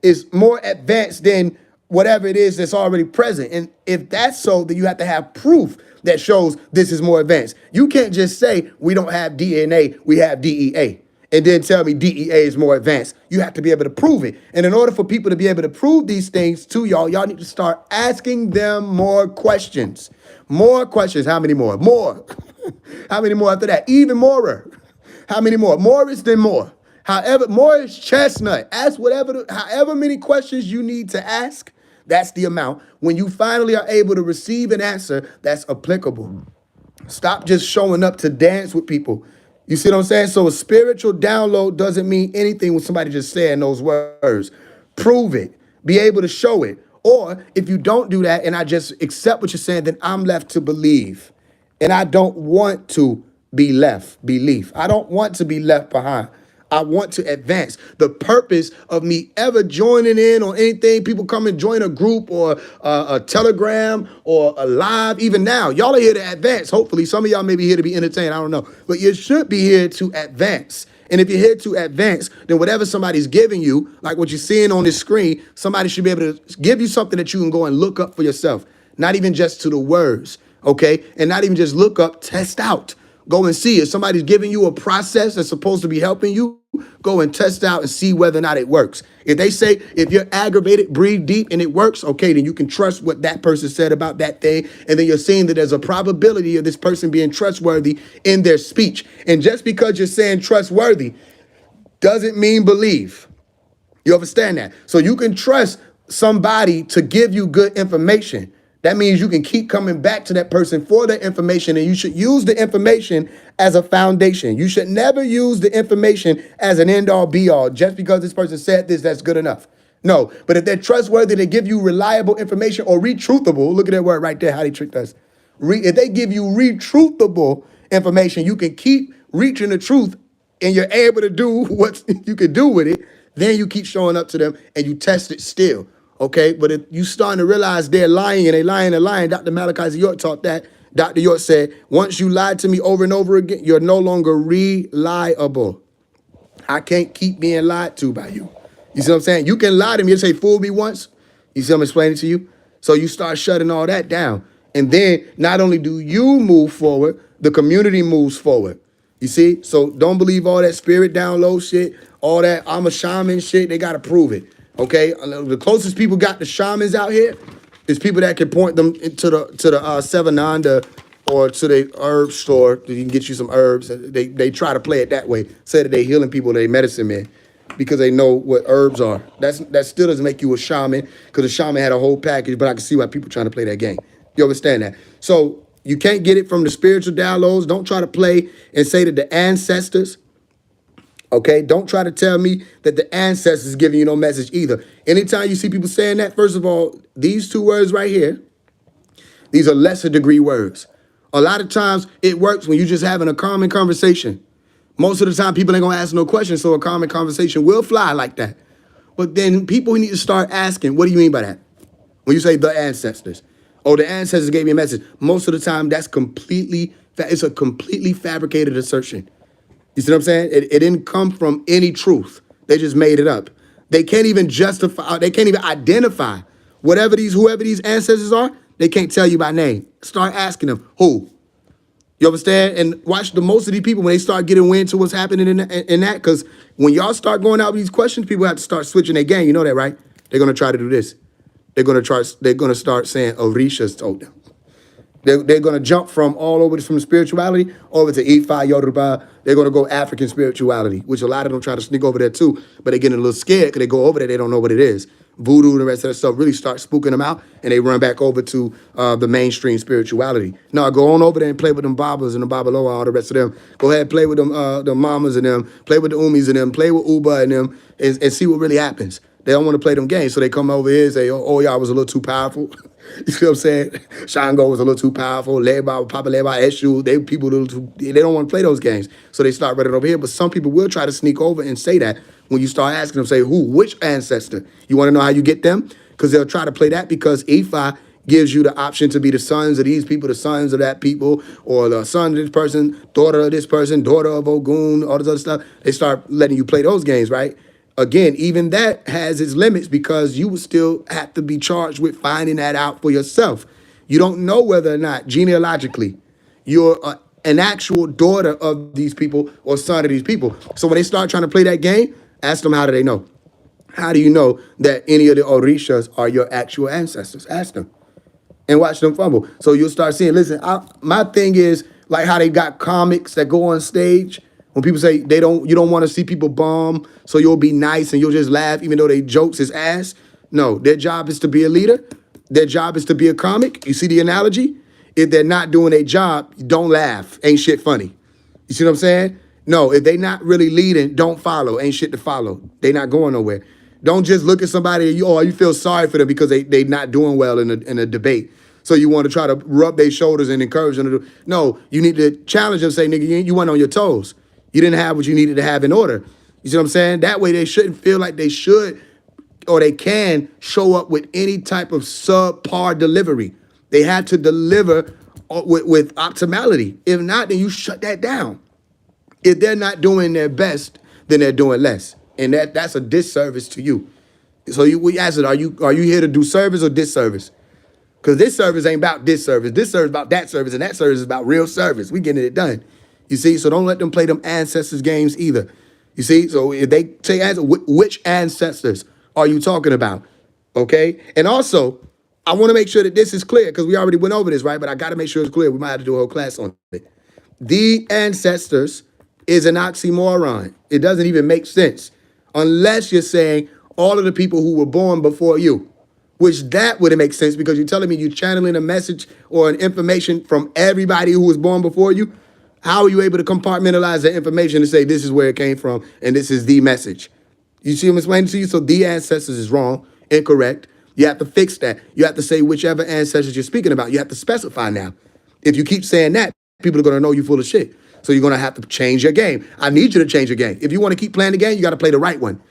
it's more advanced than whatever it is that's already present. And if that's so, then you have to have proof that shows this is more advanced. You can't just say we don't have DNA, we have DEA, and then tell me DEA is more advanced. You have to be able to prove it. And in order for people to be able to prove these things to y'all, y'all need to start asking them more questions. More questions. How many more? More. How many more after that? Even more. How many more? More is than more. However, more is chestnut. Ask however many questions you need to ask. That's the amount. When you finally are able to receive an answer that's applicable. Stop just showing up to dance with people. You see what I'm saying? So a spiritual download doesn't mean anything when somebody just saying those words. Prove it. Be able to show it. Or if you don't do that and I just accept what you're saying, then I'm left to believe. And I don't want to be left, belief. I don't want to be left behind. I want to advance. The purpose of me ever joining in on anything, people come and join a group or a Telegram or a live, even now, y'all are here to advance. Hopefully, some of y'all may be here to be entertained. I don't know. But you should be here to advance. And if you're here to advance, then whatever somebody's giving you, like what you're seeing on this screen, somebody should be able to give you something that you can go and look up for yourself. Not even just to the words, okay? And not even just look up, test out. Go and see. If somebody's giving you a process that's supposed to be helping you, go and test out and see whether or not it works. If they say, if you're aggravated, breathe deep and it works, okay, then you can trust what that person said about that thing. And then you're seeing that there's a probability of this person being trustworthy in their speech. And just because you're saying trustworthy doesn't mean believe. You understand that? So you can trust somebody to give you good information. That means you can keep coming back to that person for that information, and you should use the information as a foundation. You should never use the information as an end all be all. Just because this person said this, that's good enough. No, but if they're trustworthy, they give you reliable information or retruthable. Look at that word right there, how they tricked us. If they give you retruthable information, you can keep reaching the truth and you're able to do what you can do with it. Then you keep showing up to them and you test it still. Okay, but if you starting to realize they're lying and they're lying, Dr. Malachi York taught that. Dr. York said, once you lied to me over and over again, you're no longer reliable. I can't keep being lied to by you. You see what I'm saying? You can lie to me and say, fool me once. You see what I'm explaining to you? So you start shutting all that down. And then not only do you move forward, the community moves forward. You see? So don't believe all that spirit download shit, all that I'm a shaman shit. They got to prove it. Okay? The closest people got to shamans out here is people that can point them to the Seven Nanda or to the herb store that you can get you some herbs. They try to play it that way. Say that they healing people, they medicine men, because they know what herbs are. That still doesn't make you a shaman, because a shaman had a whole package, but I can see why people trying to play that game. You understand that? So you can't get it from the spiritual downloads. Don't try to play and say that the ancestors, okay? Don't try to tell me that the ancestors giving you no message either. Anytime you see people saying that, first of all, these two words right here, these are lesser degree words. A lot of times it works when you're just having a common conversation. Most of the time people ain't gonna ask no questions, so a common conversation will fly like that. But then people need to start asking, what do you mean by that? When you say the ancestors, oh, the ancestors gave me a message. Most of the time that's it's a completely fabricated assertion. You see what I'm saying? It didn't come from any truth. They just made it up. They can't even justify, they can't even identify whoever these ancestors are. They can't tell you by name. Start asking them, who? You understand? And watch most of these people, when they start getting wind to what's happening in that, because when y'all start going out with these questions, people have to start switching their game. You know that, right? They're going to try to do this. They're going to start saying, Orishas told them. They're going to jump from all over from spirituality over to Ifa, Yoruba. They're going to go African spirituality, which a lot of them try to sneak over there too. But they're getting a little scared because they go over there, they don't know what it is. Voodoo and the rest of that stuff really start spooking them out, and they run back over to the mainstream spirituality. No, go on over there and play with them Babas and the Babaloa, all the rest of them. Go ahead, play with them the Mamas and them, play with the Umis and them, play with Uba and them, and see what really happens. They don't want to play them games, so they come over here and say, oh y'all was a little too powerful. You see what I'm saying? Shango was a little too powerful. Leba, Papa Leba, Eshu, they don't want to play those games. So they start running over here. But some people will try to sneak over and say that when you start asking them, say, who, which ancestor? You want to know how you get them? Because they'll try to play that because Ifa gives you the option to be the sons of these people, the sons of that people, or the son of this person, daughter of this person, daughter of Ogun, all this other stuff. They start letting you play those games, right? Again, even that has its limits because you would still have to be charged with finding that out for yourself. You don't know whether or not genealogically you're an actual daughter of these people or son of these people. So when they start trying to play that game, ask them, how do they know? How do you know that any of the Orishas are your actual ancestors? Ask them and watch them fumble. So you'll start seeing, listen, my thing is like how they got comics that go on stage. When people say you don't want to see people bomb, so you'll be nice and you'll just laugh even though they jokes is ass. No, their job is to be a leader. Their job is to be a comic. You see the analogy? If they're not doing their job, don't laugh. Ain't shit funny. You see what I'm saying? No, if they not really leading, don't follow. Ain't shit to follow. They not going nowhere. Don't just look at somebody and you feel sorry for them because they not doing well in a debate. So you want to try to rub their shoulders and encourage them to do. No, you need to challenge them, say, nigga, you went on your toes. You didn't have what you needed to have in order. You see what I'm saying? That way they shouldn't feel like they should or they can show up with any type of subpar delivery. They had to deliver with optimality. If not, then you shut that down. If they're not doing their best, then they're doing less. And that's a disservice to you. So we ask it, are you here to do service or disservice? Because this service ain't about this service. This service is about that service, and that service is about real service. We getting it done. You see? So don't let them play them ancestors games either. You see? So if they say, which ancestors are you talking about? Okay? And also, I want to make sure that this is clear, because we already went over this, right? But I got to make sure it's clear. We might have to do a whole class on it. The ancestors is an oxymoron. It doesn't even make sense unless you're saying all of the people who were born before you, which that wouldn't make sense, because you're telling me you're channeling a message or an information from everybody who was born before you. How are you able to compartmentalize that information and say this is where it came from and this is the message? You see what I'm explaining to you? So the ancestors is wrong, incorrect. You have to fix that. You have to say whichever ancestors you're speaking about. You have to specify now. If you keep saying that, people are going to know you're full of shit. So you're going to have to change your game. I need you to change your game. If you want to keep playing the game, you got to play the right one.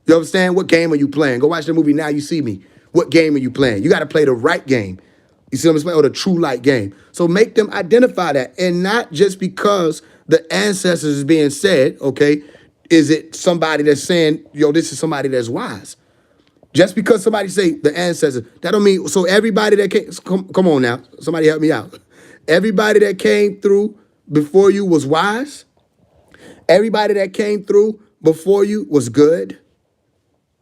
You understand? What game are you playing? Go watch the movie Now You See Me. What game are you playing? You got to play the right game. You see what I'm saying? Or the true light game. So make them identify that. And not just because the ancestors is being said, okay, is it somebody that's saying, yo, this is somebody that's wise. Just because somebody say the ancestors, that don't mean, so everybody that came, come on now, somebody help me out. Everybody that came through before you was wise. Everybody that came through before you was good.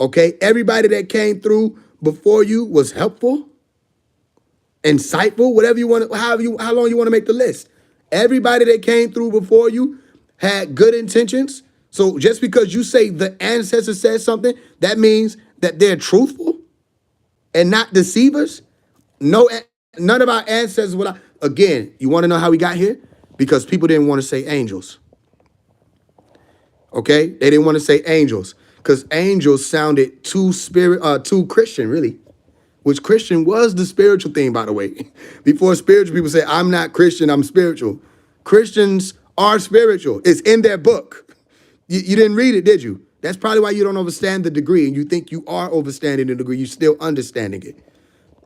Okay, everybody that came through before you was helpful, insightful, whatever you want, how long you want to make the list. Everybody that came through before you had good intentions. So just because you say the ancestor said something, that means that they're truthful and not deceivers. No, none of our ancestors would. Again, you want to know how we got here? Because people didn't want to say angels. Okay, they didn't want to say angels because angels sounded too Christian, really. Which Christian was the spiritual thing, by the way. Before spiritual people say, I'm not Christian, I'm spiritual. Christians are spiritual. It's in their book. You didn't read it, did you? That's probably why you don't understand the degree, and you think you are understanding the degree. You're still understanding it.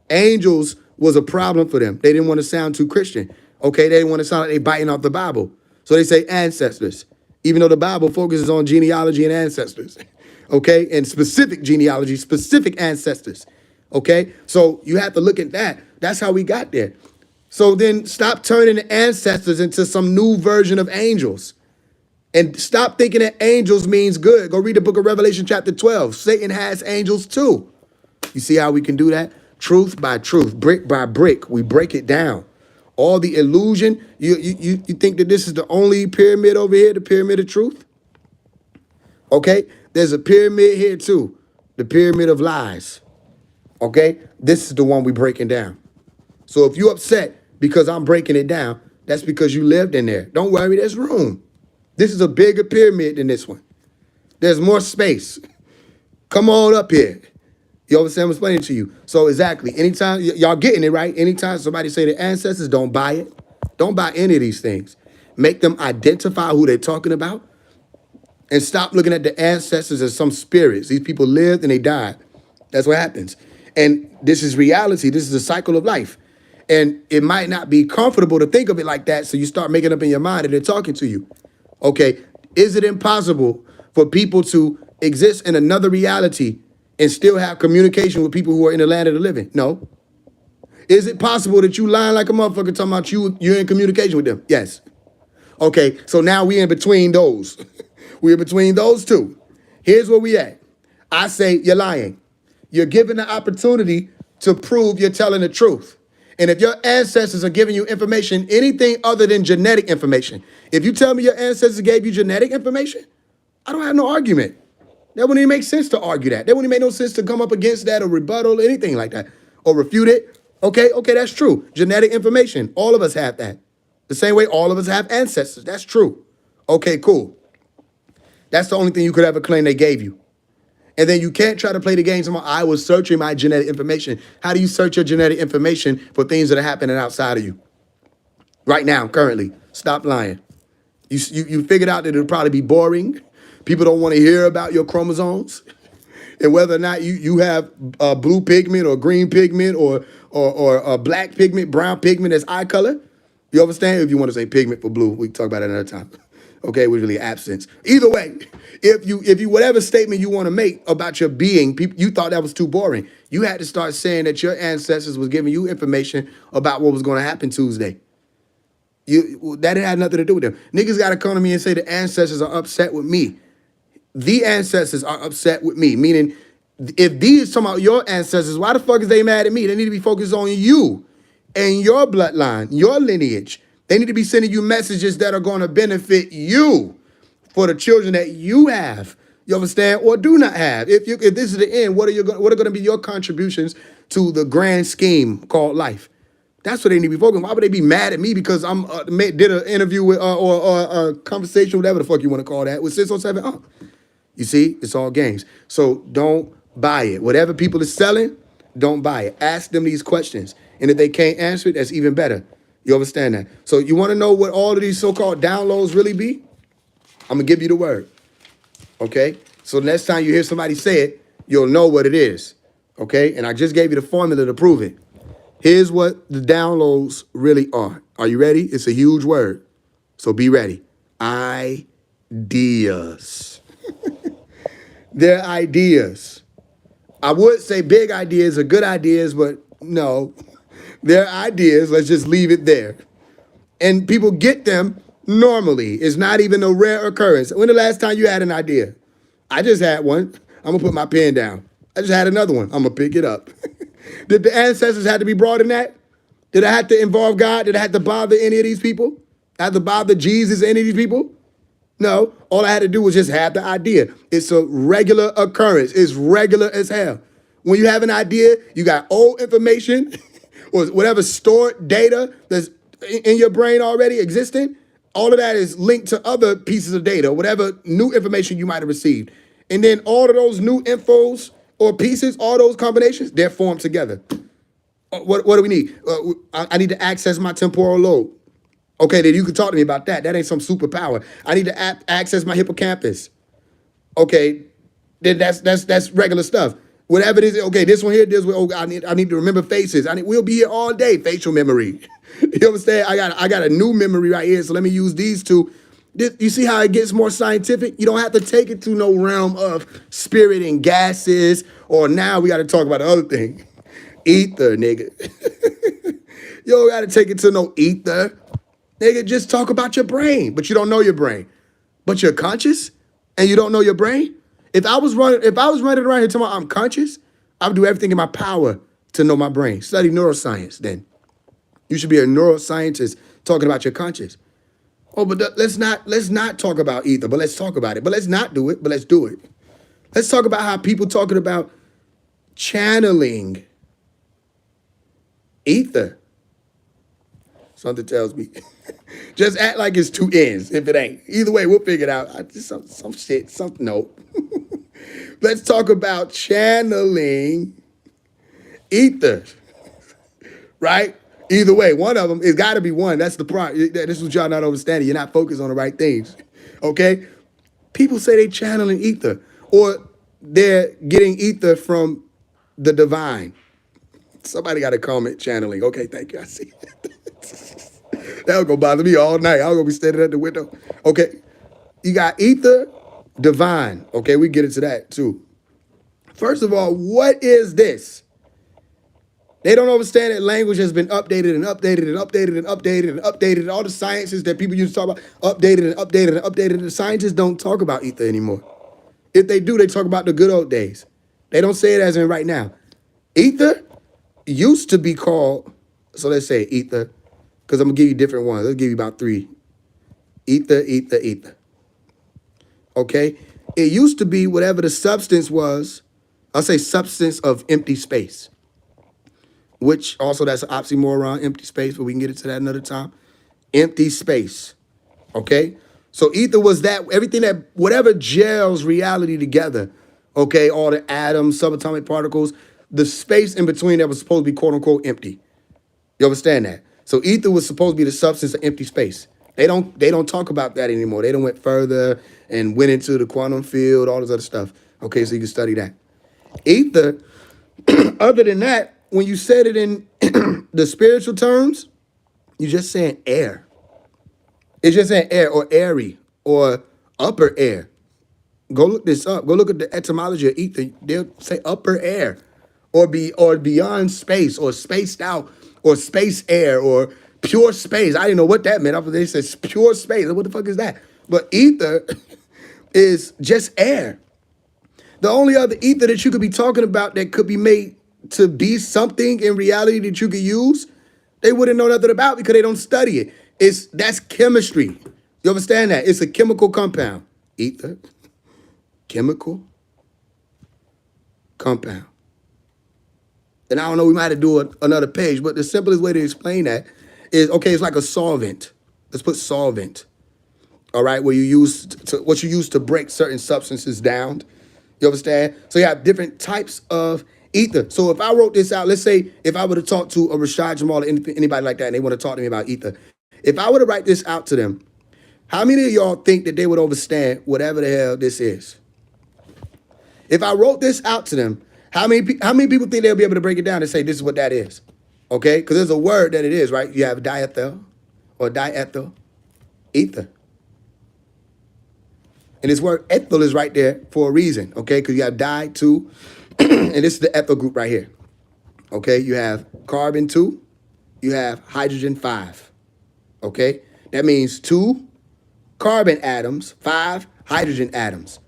Angels was a problem for them. They didn't want to sound too Christian. Okay, they didn't want to sound like they biting off the Bible. So they say ancestors, even though the Bible focuses on genealogy and ancestors. Okay, and specific genealogy, specific ancestors. Okay, so you have to look at that. That's how we got there. So then stop turning the ancestors into some new version of angels. And stop thinking that angels means good. Go read the book of Revelation chapter 12. Satan has angels too. You see how we can do that? Truth by truth, brick by brick, we break it down. All the illusion, you think that this is the only pyramid over here, the pyramid of truth? Okay, there's a pyramid here too, the pyramid of lies. Okay, this is the one we breaking down. So if you're upset because I'm breaking it down, that's because you lived in there. Don't worry, there's room. This is a bigger pyramid than this one. There's more space. Come on up here. You understand I'm explaining to you? So exactly, anytime, y'all getting it, right? Anytime somebody say the ancestors, don't buy it. Don't buy any of these things. Make them identify who they're talking about and stop looking at the ancestors as some spirits. These people lived and they died. That's what happens. And this is reality. This is a cycle of life. And it might not be comfortable to think of it like that, so you start making up in your mind that they're talking to you. Okay, is it impossible for people to exist in another reality and still have communication with people who are in the land of the living? No. Is it possible that you lying like a motherfucker talking about you're in communication with them? Yes. Okay, so now we in between those. We're between those two. Here's where we at. I say you're lying. You're given the opportunity to prove you're telling the truth. And if your ancestors are giving you information, anything other than genetic information, if you tell me your ancestors gave you genetic information, I don't have no argument. That wouldn't even make sense to argue that. That wouldn't make no sense to come up against that or rebuttal or anything like that or refute it. Okay, that's true. Genetic information, all of us have that. The same way all of us have ancestors. That's true. Okay, cool. That's the only thing you could ever claim they gave you. And then you can't try to play the games. I was searching my genetic information. How do you search your genetic information for things that are happening outside of you? Right now, currently. Stop lying. You figured out that it'll probably be boring. People don't want to hear about your chromosomes. And whether or not you have blue pigment or green pigment or black pigment, brown pigment as eye color. You understand? If you want to say pigment for blue, we can talk about it another time. Okay, was really absence. Either way, if you whatever statement you want to make about your being, people you thought that was too boring. You had to start saying that your ancestors was giving you information about what was going to happen Tuesday. That didn't have nothing to do with them. Niggas got to come to me and say the ancestors are upset with me. The ancestors are upset with me. Meaning, if these talking about your ancestors, why the fuck is they mad at me? They need to be focused on you and your bloodline, your lineage. They need to be sending you messages that are going to benefit you for the children that you have. You understand? Or do not have. If this is the end, what are going to be your contributions to the grand scheme called life? That's what they need to be focused on. Why would they be mad at me because I'm did an interview with or a conversation, whatever the fuck you want to call that, with 607? You see, it's all games. So don't buy it. Whatever people are selling, don't buy it. Ask them these questions. And if they can't answer it, that's even better. You understand that? So you want to know what all of these so-called downloads really be? I'm going to give you the word. Okay? So the next time you hear somebody say it, you'll know what it is. Okay? And I just gave you the formula to prove it. Here's what the downloads really are. Are you ready? It's a huge word. So be ready. Ideas. They're ideas. I would say big ideas are good ideas, but no. They're ideas. Let's just leave it there. And people get them normally. It's not even a rare occurrence. When the last time you had an idea? I just had one. I'm going to put my pen down. I just had another one. I'm going to pick it up. Did the ancestors have to be brought in that? Did I have to involve God? Did I have to bother any of these people? I have to bother Jesus, any of these people? No. All I had to do was just have the idea. It's a regular occurrence. It's regular as hell. When you have an idea, you got old information or whatever stored data that's in your brain already existing. All of that is linked to other pieces of data, whatever new information you might have received. And then all of those new infos or pieces, all those combinations, they're formed together. What do we need? I need to access my temporal lobe. Okay, then you can talk to me about that. That ain't some superpower. I need to access my hippocampus. Okay, then that's regular stuff. Whatever it is, okay, this one here, this one, I need to remember faces. We'll be here all day. Facial memory. You understand? I got a new memory right here, so let me use these two. You see how it gets more scientific? You don't have to take it to no realm of spirit and gases, or now we got to talk about the other thing. Ether, nigga. You don't got to take it to no ether. Nigga, just talk about your brain, but you don't know your brain. But you're conscious and you don't know your brain? If I was running around here talking about I'm conscious, I would do everything in my power to know my brain. Study neuroscience then. You should be a neuroscientist talking about your conscious. Oh, but let's not talk about ether, but let's talk about it. But let's not do it, but let's do it. Let's talk about how people talking about channeling ether. Something tells me. Just act like it's two ends if it ain't. Either way, we'll figure it out. Some shit, no. Let's talk about channeling ether. Right? Either way, one of them, it's got to be one. That's the problem. This is what y'all not understanding. You're not focused on the right things. Okay? People say they channeling ether. Or they're getting ether from the divine. Somebody got to comment channeling. Okay, thank you. I see it. That'll go bother me all night. I'm going to be standing at the window. Okay. You got ether, divine. Okay, we get into that too. First of all, what is this? They don't understand that language has been updated and updated and updated and updated and updated. All the sciences that people used to talk about, updated and updated and updated. The scientists don't talk about ether anymore. If they do, they talk about the good old days. They don't say it as in right now. Ether used to be called, so let's say ether, because I'm going to give you different ones. Let's give you about three. Ether, ether, ether. Okay? It used to be whatever the substance was. I'll say substance of empty space. Which also that's an oxymoron, empty space, but we can get into that another time. Empty space. Okay? So ether was that, everything that, whatever gels reality together. Okay? All the atoms, subatomic particles, the space in between that was supposed to be quote unquote empty. You understand that? So ether was supposed to be the substance of empty space. They don't talk about that anymore. They don't went further and went into the quantum field, all this other stuff. Okay, so you can study that. Ether, other than that, when you said it in the spiritual terms, you're just saying air. It's just saying air or airy. or upper air. Go look this up. Go look at the etymology of ether. They'll say upper air, or beyond space, or spaced out, or space air, or pure space. I didn't know what that meant. They said pure space. What the fuck is that? But ether is just air. The only other ether that you could be talking about that could be made to be something in reality that you could use, they wouldn't know nothing about because they don't study it. That's chemistry. You understand that? It's a chemical compound. Ether. Chemical compound. And I don't know, we might have to do another page, but the simplest way to explain that is, okay, it's like a solvent. Let's put solvent. All right, where you use what you use to break certain substances down. You understand? So you have different types of ether. So if I wrote this out, let's say if I were to talk to a Rashad Jamal or anybody like that, and they want to talk to me about ether, if I were to write this out to them, how many of y'all think that they would understand whatever the hell this is? If I wrote this out to them, how many people think they'll be able to break it down and say this is what that is? Okay, because there's a word that it is, right? You have diethyl or diethyl ether. And this word ethyl is right there for a reason, okay? Because you have di, 2, and this is the ethyl group right here. Okay, you have carbon 2, you have hydrogen 5. Okay, that means 2 carbon atoms, 5 hydrogen atoms.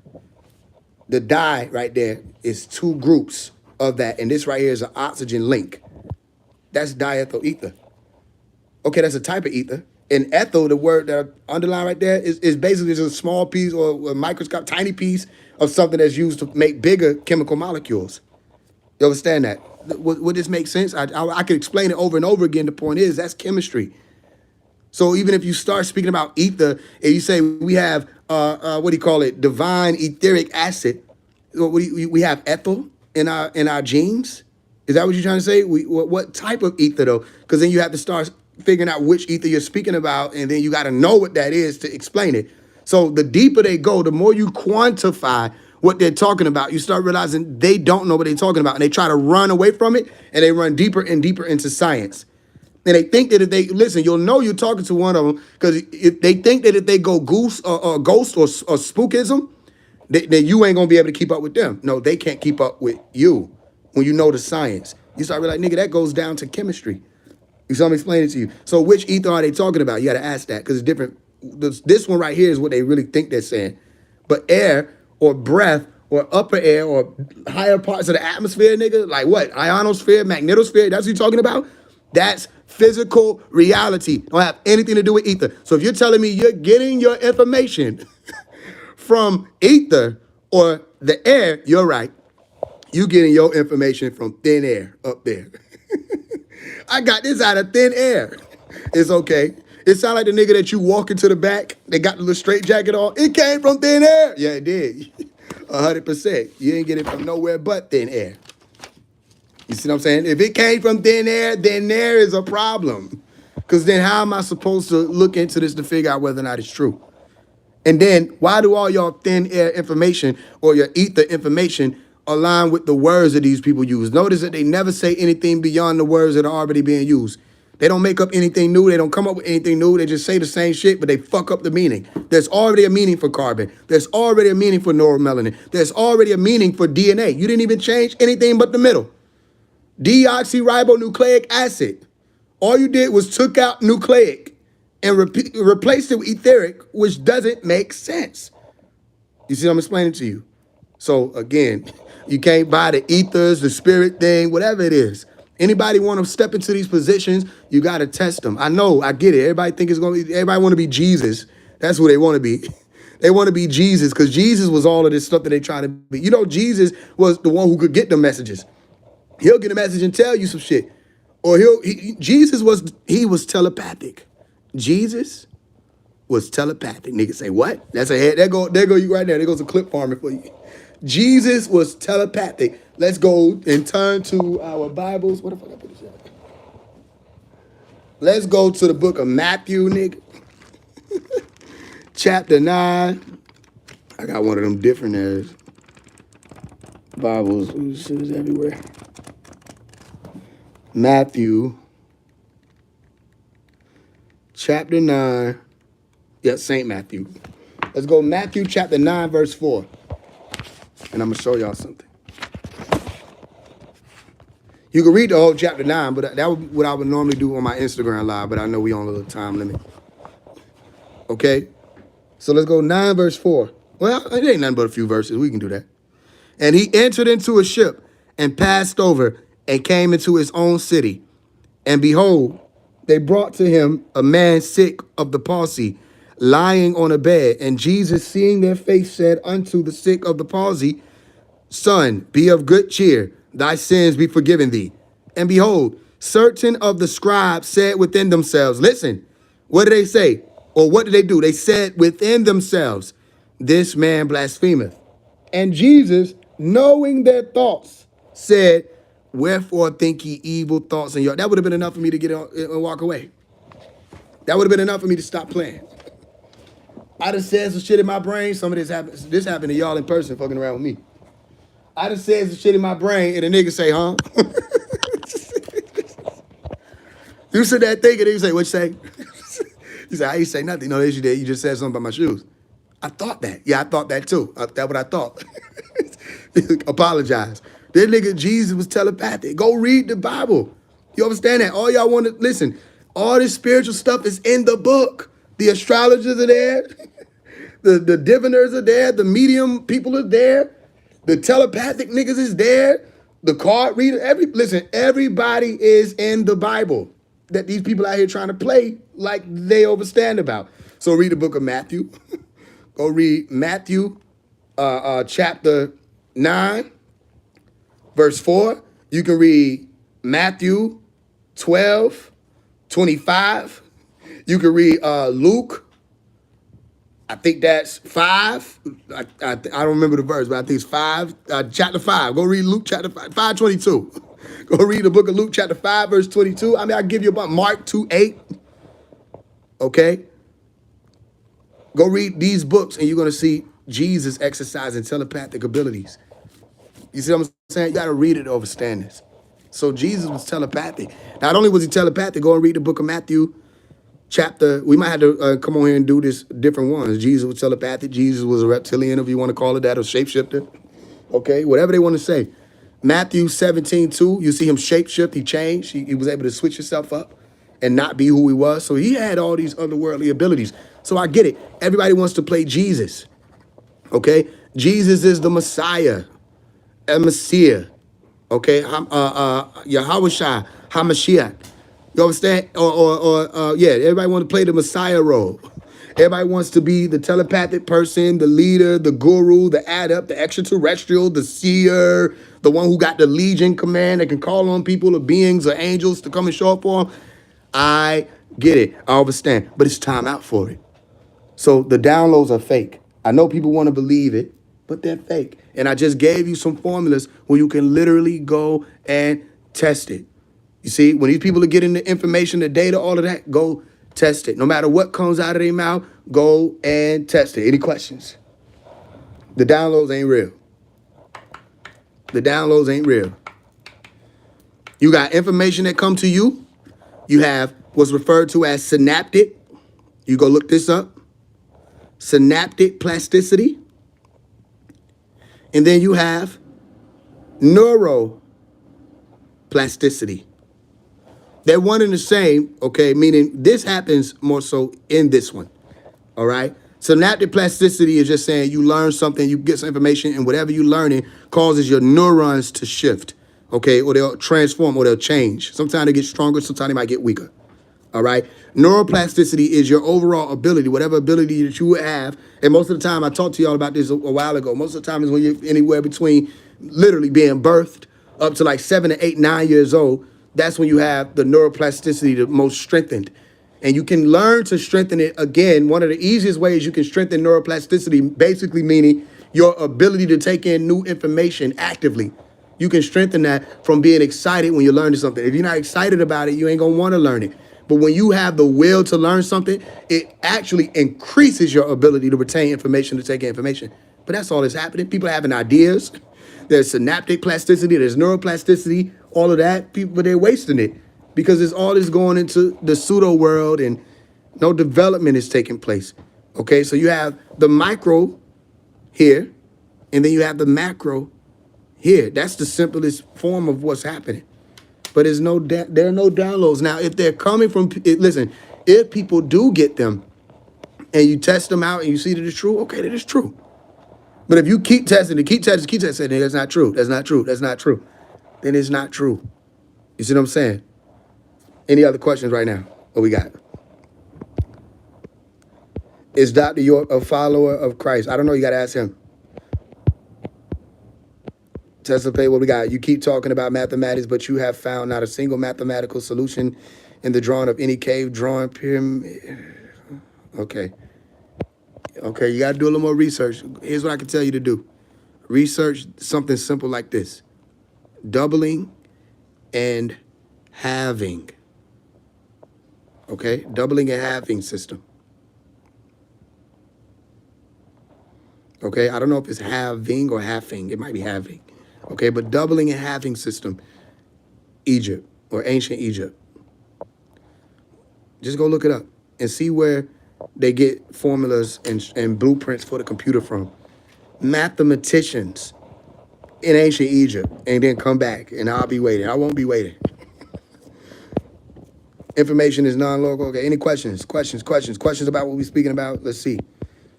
The di right there is 2 groups of that, and this right here is an oxygen link. That's diethyl ether. Okay, that's a type of ether. And ethyl, the word that I underline right there, is basically just a small piece or a microscopic, tiny piece of something that's used to make bigger chemical molecules. You understand that? Would this make sense? I could explain it over and over again. The point is, that's chemistry. So even if you start speaking about ether and you say we have, what do you call it, divine etheric acid, we have ethyl in our genes? Is that what you're trying to say? What type of ether, though? Because then you have to start figuring out which ether you're speaking about, and then you got to know what that is to explain it. So the deeper they go, the more you quantify what they're talking about, you start realizing they don't know what they're talking about, and they try to run away from it, and they run deeper and deeper into science. And they think that if they listen, you'll know you're talking to one of them because if they think that if they go ghost or spookism, then you ain't gonna be able to keep up with them. No, they can't keep up with you when you know the science. You start realizing, nigga, that goes down to chemistry. You saw me explain it to you. So which ether are they talking about? You got to ask that because it's different. This one right here is what they really think they're saying. But air or breath or upper air or higher parts of the atmosphere, nigga, like what? Ionosphere, magnetosphere, that's what you're talking about? That's physical reality. Don't have anything to do with ether. So if you're telling me you're getting your information from ether or the air, you're right. You getting your information from thin air up there. I got this out of thin air. It's okay. It sound like the nigga that you walk into the back, they got the little straight jacket on. It came from thin air. Yeah, it did. 100%. You didn't get it from nowhere but thin air. You see what I'm saying? If it came from thin air, then there is a problem. Because then how am I supposed to look into this to figure out whether or not it's true? And then why do all y'all thin air information or your ether information align with the words that these people use? Notice that they never say anything beyond the words that are already being used. They don't make up anything new. They don't come up with anything new. They just say the same shit, but they fuck up the meaning. There's already a meaning for carbon. There's already a meaning for neuromelanin. There's already a meaning for DNA. You didn't even change anything but the middle. Deoxyribonucleic acid. All you did was took out nucleic and replaced it with etheric, which doesn't make sense. You see what I'm explaining to you? So again, you can't buy the ethers, the spirit thing, whatever it is. Anybody want to step into these positions, you got to test them. I know, I get it. Everybody think it's going to be, everybody want to be Jesus. That's who they want to be. They want to be Jesus because Jesus was all of this stuff that they trying to be. You know, Jesus was the one who could get the messages. He'll get a message and tell you some shit. Or Jesus was telepathic. Jesus was telepathic. Niggas say, what? That's a head. There go you right there. There goes a clip farming for you. Jesus was telepathic. Let's go and turn to our Bibles. What the fuck I put this at? Let's go to the book of Matthew, nigga. Chapter 9. I got one of them different as Bibles. Shit is everywhere. Matthew. Chapter 9. Yeah, St. Matthew. Let's go Matthew chapter 9, verse 4. And I'm going to show y'all something. You can read the whole chapter 9, but that would what I would normally do on my Instagram live, but I know we on a little time limit. Okay? So let's go 9, verse 4. Well, it ain't nothing but a few verses. We can do that. And he entered into a ship and passed over and came into his own city. And behold, they brought to him a man sick of the palsy, lying on a bed. And Jesus, seeing their faith, said unto the sick of the palsy, Son, be of good cheer, thy sins be forgiven thee. And behold, certain of the scribes said within themselves, listen, what did they say? Or what did they do? They said within themselves, this man blasphemeth. And Jesus, knowing their thoughts, said, wherefore think ye evil thoughts in your... That would have been enough for me to get on and walk away. That would have been enough for me to stop playing. I done said some shit in my brain. Some of this happened to y'all in person fucking around with me. I done said some shit in my brain and a nigga say, huh? You said that thing and nigga say, what you say? You say, I ain't say nothing. No, you did. You just said something about my shoes. I thought that. Yeah, I thought that too. That's what I thought. Apologize. That nigga Jesus was telepathic. Go read the Bible. You understand that? All y'all want to listen. All this spiritual stuff is in the book. The astrologers are there. The diviners are there. The medium people are there. The telepathic niggas is there. The card reader. Listen, everybody is in the Bible that these people out here trying to play like they overstand about. So read the book of Matthew. Go read Matthew chapter 9, verse 4. You can read Matthew 12, 25. You can read Luke. I think that's 5. I don't remember the verse, but I think it's 5. Chapter 5. Go read Luke chapter 5, 5:22. Go read the book of Luke chapter 5, verse 22. I mean, I'll give you about Mark 2:8. Okay? Go read these books and you're going to see Jesus exercising telepathic abilities. You see what I'm saying? You got to read it to understand this. So Jesus was telepathic. Not only was he telepathic, go and read the book of Matthew chapter. We might have to come on here and do this different ones. Jesus was telepathic. Jesus was a reptilian, if you want to call it that, or shapeshifter. Okay, whatever they want to say. Matthew 17:2, you see him shapeshift. He changed. He was able to switch himself up and not be who he was. So he had all these otherworldly abilities. So I get it. Everybody wants to play Jesus. Okay? Jesus is the Messiah, a Messiah. Okay? Yahushua, HaMashiach. You understand? Yeah, everybody wants to play the Messiah role. Everybody wants to be the telepathic person, the leader, the guru, the adept, the extraterrestrial, the seer, the one who got the legion command that can call on people or beings or angels to come and show up for them. I get it. I understand. But it's time out for it. So the downloads are fake. I know people want to believe it, but they're fake. And I just gave you some formulas where you can literally go and test it. You see, when these people are getting the information, the data, all of that, go test it. No matter what comes out of their mouth, go and test it. Any questions? The downloads ain't real. The downloads ain't real. You got information that come to you. You have what's referred to as synaptic. You go look this up. Synaptic plasticity. And then you have neuroplasticity. They're one and the same, okay, meaning this happens more so in this one, all right? Synaptic plasticity is just saying you learn something, you get some information, and whatever you're learning causes your neurons to shift, okay, or they'll transform or they'll change. Sometimes they get stronger, sometimes they might get weaker, all right? Neuroplasticity is your overall ability, whatever ability that you have, and most of the time, I talked to y'all about this a while ago, most of the time is when you're anywhere between literally being birthed up to like 7 to 8, 9 years old. That's when you have the neuroplasticity the most strengthened. And you can learn to strengthen it again. One of the easiest ways you can strengthen neuroplasticity, basically meaning your ability to take in new information actively. You can strengthen that from being excited when you're learning something. If you're not excited about it, you ain't gonna wanna learn it. But when you have the will to learn something, it actually increases your ability to retain information, to take in information. But that's all that's happening. People are having ideas. There's synaptic plasticity, there's neuroplasticity, all of that. People, they're wasting it because it's all this going into the pseudo world and no development is taking place. Okay, so you have the micro here, and then you have the macro here. That's the simplest form of what's happening. But there are no downloads. Now, if they're coming from, listen, if people do get them and you test them out and you see that it's true, okay, that is true. But if you keep testing it, keep testing it, that's not true, that's not true, that's not true, then it's not true. You see what I'm saying? Any other questions right now? What we got? Is Dr. York a follower of Christ? I don't know. You got to ask him. Tesla Pay, what we got? You keep talking about mathematics, but you have found not a single mathematical solution in the drawing of any cave drawing pyramid. Okay. Okay, you got to do a little more research. Here's what I can tell you to do. Research something simple like this. Doubling and halving. Okay? Doubling and halving system. Okay? I don't know if it's halving or halving. It might be halving. Okay? But doubling and halving system. Egypt or ancient Egypt. Just go look it up and see where they get formulas and blueprints for the computer from. Mathematicians in ancient Egypt, and then come back, and I'll be waiting. I won't be waiting. Information is non-local. Okay, any questions? Questions about what we're speaking about? Let's see.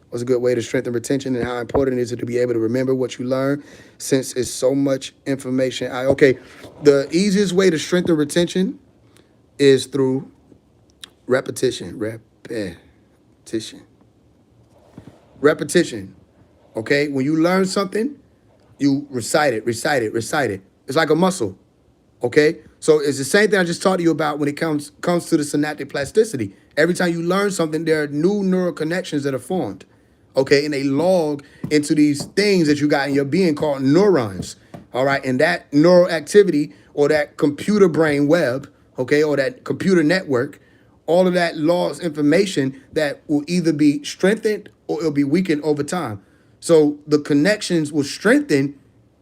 What's a good way to strengthen retention, and how important is it to be able to remember what you learn since it's so much information? Okay, the easiest way to strengthen retention is through repetition. Repetition. Okay, when you learn something, you recite it. It's like a muscle. Okay, so it's the same thing I just talked to you about when it comes to the synaptic plasticity. Every time you learn something, there are new neural connections that are formed. Okay, and they log into these things that you got in your being called neurons. All right, and that neural activity or that computer brain web, okay, or that computer network, all of that logs information that will either be strengthened or it'll be weakened over time. So the connections will strengthen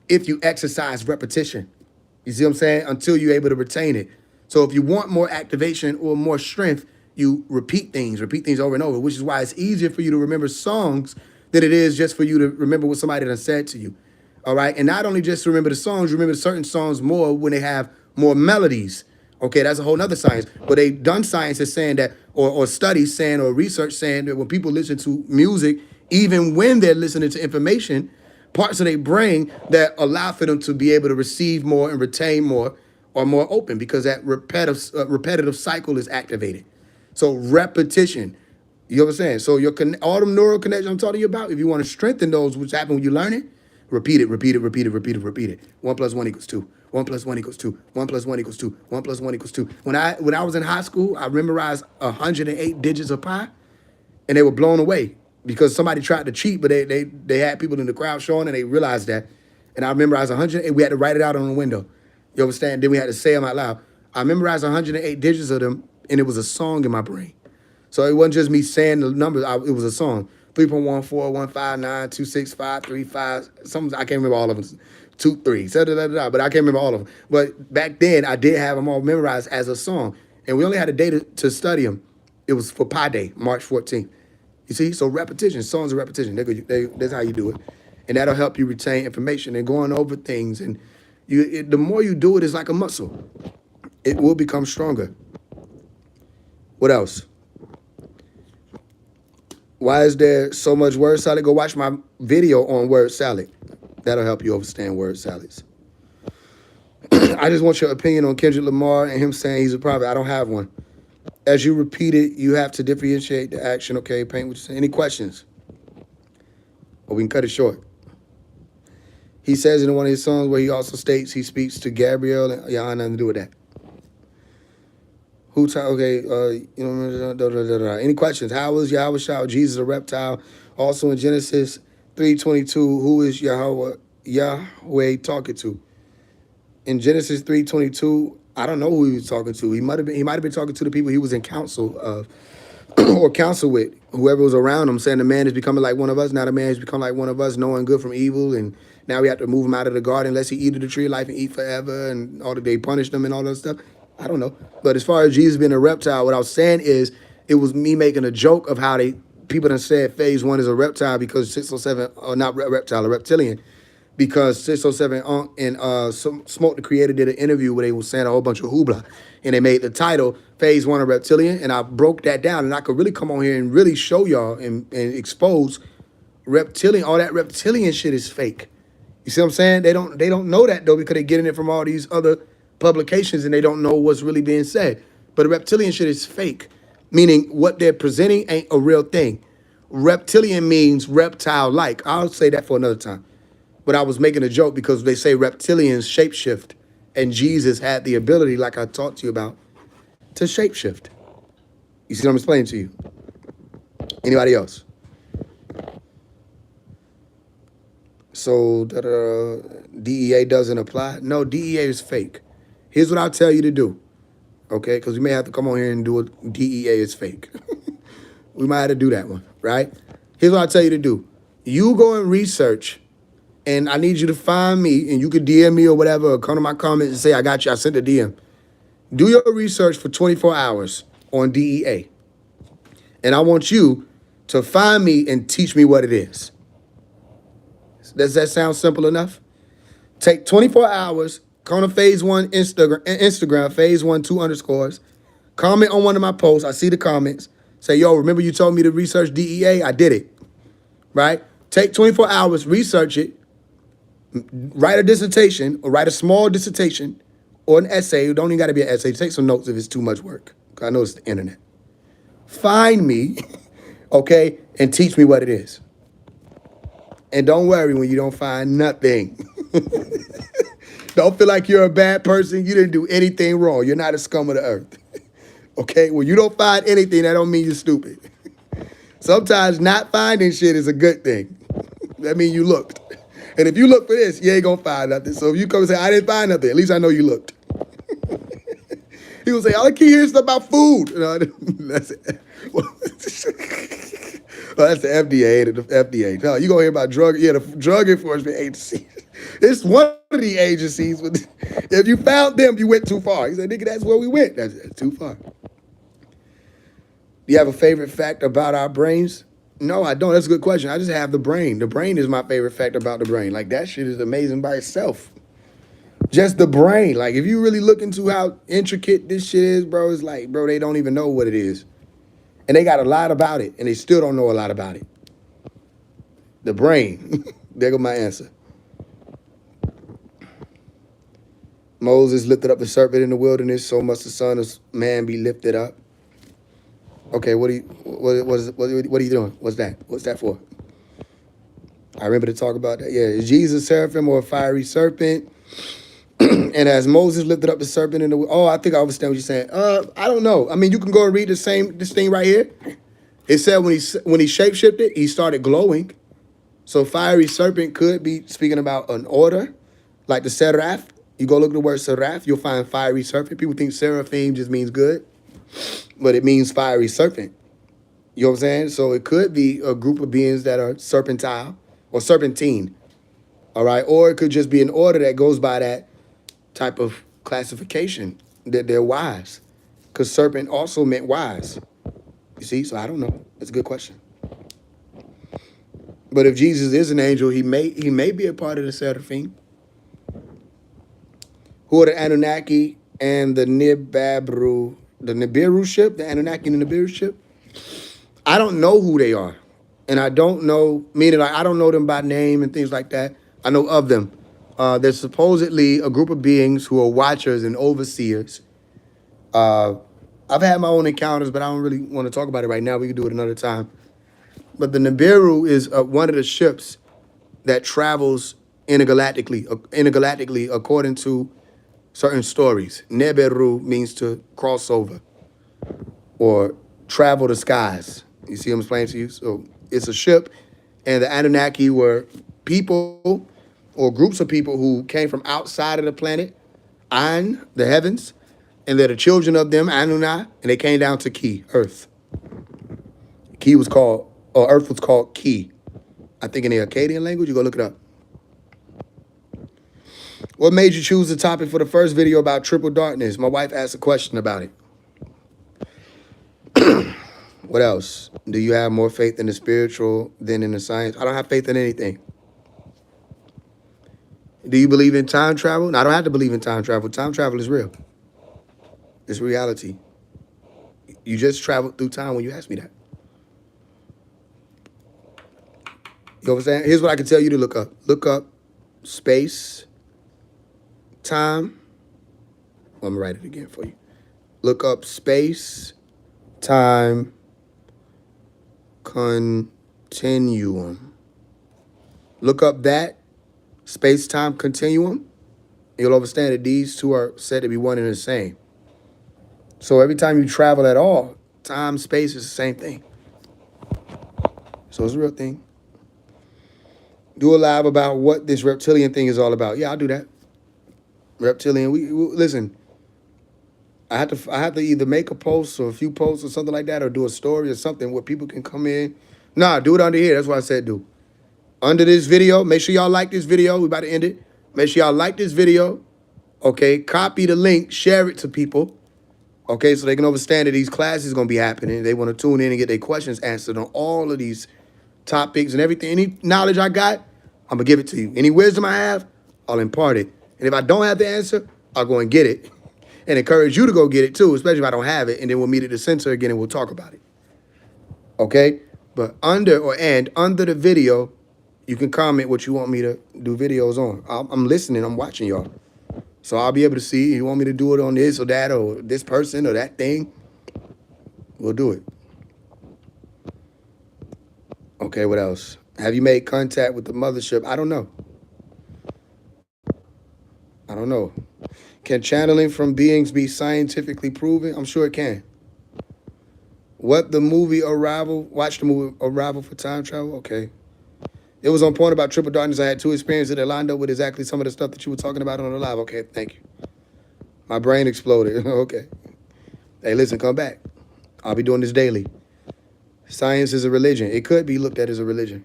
if you exercise repetition. You see what I'm saying? Until you're able to retain it. So if you want more activation or more strength, you repeat things over and over, which is why it's easier for you to remember songs than it is just for you to remember what somebody done said to you. All right. And not only just remember the songs, remember certain songs more when they have more melodies. Okay, that's a whole nother science. But they've done science is saying that, or studies saying, or research saying that when people listen to music, even when they're listening to information, parts of their brain that allow for them to be able to receive more and retain more are more open because that repetitive cycle is activated. So repetition, you know what I'm saying? So all them neural connections I'm talking to you about, if you want to strengthen those, which happen when you learn it, repeat it. 1 + 1 = 2. 1 + 1 = 2. 1 + 1 = 2. 1 + 1 = 2. When I was in high school, I memorized 108 digits of pi, and they were blown away because somebody tried to cheat, but they had people in the crowd showing, and they realized that. And I memorized 108. We had to write it out on the window. You understand? Then we had to say them out loud. I memorized 108 digits of them, and it was a song in my brain. So it wasn't just me saying the numbers. It was a song. 3.141592653 something I can't remember all of them. 2 3 but I can't remember all of them. But back then I did have them all memorized as a song, and we only had a day to study them. It was for Pi Day, March 14th. You see, so repetition, songs of repetition. That's how you do it, and that'll help you retain information and going over things. And the more you do it, it's like a muscle. It will become stronger. What else? Why is there so much word salad? Go watch my video on word salad. That'll help you understand word salads. I just want your opinion on Kendrick Lamar and him saying he's a prophet. I don't have one. As you repeat it, you have to differentiate the action. Okay, paint what you say. Any questions? Or we can cut it short. He says in one of his songs where he also states he speaks to Gabriel, and y'all nothing to do with that. Any questions? How was Yahweh Shah, Jesus a reptile? Also in Genesis 3:22, who is Yahweh talking to? In Genesis 3:22, I don't know who he was talking to. He might have been talking to the people he was in counsel of or counsel with, whoever was around him, saying the man is becoming like one of us. Now the man has become like one of us, knowing good from evil, and now we have to move him out of the garden unless he eat of the tree of life and eat forever, and all that they punished him and all that stuff. I don't know. But as far as Jesus being a reptile, what I was saying is it was me making a joke of how people done said phase one is a reptile because 607, or not reptile, a reptilian, because 607 and Smoke the Creator did an interview where they were saying a whole bunch of hoopla, and they made the title phase one a reptilian, and I broke that down, and I could really come on here and really show y'all and expose reptilian. All that reptilian shit is fake. You see what I'm saying? They don't know that though, because they're getting it from all these other publications and they don't know what's really being said. But the reptilian shit is fake, meaning what they're presenting ain't a real thing. Reptilian means reptile-like. I'll say that for another time. But I was making a joke because they say reptilians shapeshift, and Jesus had the ability, like I talked to you about, to shapeshift. You see what I'm explaining to you? Anybody else? So DEA doesn't apply? No, DEA is fake. Here's what I'll tell you to do, okay? Because we may have to come on here and do a DEA is fake. We might have to do that one, right? Here's what I'll tell you to do. You go and research, and I need you to find me, and you could DM me or whatever, or come to my comments and say, I got you, I sent a DM. Do your research for 24 hours on DEA. And I want you to find me and teach me what it is. Does that sound simple enough? Take 24 hours, come to phase one Instagram, phase one 2_. Comment on one of my posts. I see the comments. Say, yo, remember you told me to research DEA? I did it, right? Take 24 hours, research it, write a dissertation or write a small dissertation or an essay. It don't even got to be an essay. Take some notes if it's too much work. I know it's the internet. Find me, okay, and teach me what it is. And don't worry when you don't find nothing. Don't feel like you're a bad person. You didn't do anything wrong. You're not a scum of the earth. Okay? When you don't find anything, that don't mean you're stupid. Sometimes not finding shit is a good thing. That means you looked. And if you look for this, you ain't gonna find nothing. So if you come and say, I didn't find nothing, at least I know you looked. He will say, all I keep hearing stuff about food. No, that's it. Well, that's the FDA, the FDA. No, you gonna hear about the Drug Enforcement Agency. It's one of the agencies. If you found them, you went too far. He said, nigga, that's where we went. That's too far. Do you have a favorite fact about our brains? No, I don't. That's a good question. I just have the brain. The brain is my favorite fact about the brain. Like, that shit is amazing by itself. Just the brain. Like, if you really look into how intricate this shit is, bro, it's like, bro, they don't even know what it is. And they got a lot about it, and they still don't know a lot about it. The brain. There go my answer. Moses lifted up the serpent in the wilderness, so must the Son of Man be lifted up. Okay, what are you doing? What's that? What's that for? I remember to talk about that. Yeah, is Jesus seraphim or a fiery serpent? And as Moses lifted up the serpent in the... Oh, I think I understand what you're saying. I don't know. I mean, you can go and read this thing right here. It said when he shapeshifted, he started glowing. So fiery serpent could be speaking about an order, like the seraph. You go look at the word seraph, you'll find fiery serpent. People think seraphim just means good, but it means fiery serpent. You know what I'm saying? So it could be a group of beings that are serpentile or serpentine. All right? Or it could just be an order that goes by that type of classification, that they're wise, because serpent also meant wise. You see? So I don't know. That's a good question. But if Jesus is an angel, he may be a part of the seraphim. Who are the Anunnaki and the Nibiru ship, the Anunnaki and the Nibiru ship? I don't know who they are. And I don't know, meaning like I don't know them by name and things like that. I know of them. There's supposedly a group of beings who are watchers and overseers. I've had my own encounters, but I don't really want to talk about it right now. We can do it another time. But the Nibiru is one of the ships that travels intergalactically according to certain stories. Neberu means to cross over or travel the skies. You see what I'm explaining to you? So it's a ship, and the Anunnaki were people or groups of people who came from outside of the planet, An, the heavens, and they're the children of them, Anunna, and they came down to Ki, Earth. Earth was called Ki. I think in the Akkadian language, you go look it up. What made you choose the topic for the first video about triple darkness? My wife asked a question about it. What else? Do you have more faith in the spiritual than in the science? I don't have faith in anything. Do you believe in time travel? No, I don't have to believe in time travel. Time travel is real. It's reality. You just traveled through time when you asked me that. You know what I'm saying? Here's what I can tell you to look up. Look up space, time. Well, I'm going to write it again for you. Look up space, time, continuum. Look up that space-time continuum. You'll understand that these two are said to be one and the same. So every time you travel at all, time, space is the same thing. So it's a real thing. Do a live about what this reptilian thing is all about. Yeah, I'll do that. Reptilian. We listen. I have to either make a post or a few posts or something like that, or do a story or something where people can come in. Nah, do it under here. That's what I said do. Under this video, make sure y'all like this video. We about to end it. Make sure y'all like this video. Okay, copy the link, share it to people. Okay, so they can understand that these classes going to be happening. They want to tune in and get their questions answered on all of these topics and everything. Any knowledge I got, I'm going to give it to you. Any wisdom I have, I'll impart it. And if I don't have the answer, I'll go and get it. And encourage you to go get it too, especially if I don't have it. And then we'll meet at the center again and we'll talk about it. Okay? But under the video, you can comment what you want me to do videos on. I'm listening. I'm watching y'all. So I'll be able to see. You want me to do it on this or that or this person or that thing? We'll do it. Okay, what else? Have you made contact with the mothership? I don't know. Can channeling from beings be scientifically proven? I'm sure it can. What the movie Arrival? Watch the movie Arrival for time travel? Okay. It was on point about triple darkness. I had two experiences that lined up with exactly some of the stuff that you were talking about on the live. Okay, thank you. My brain exploded. Okay. Hey, listen, come back. I'll be doing this daily. Science is a religion. It could be looked at as a religion.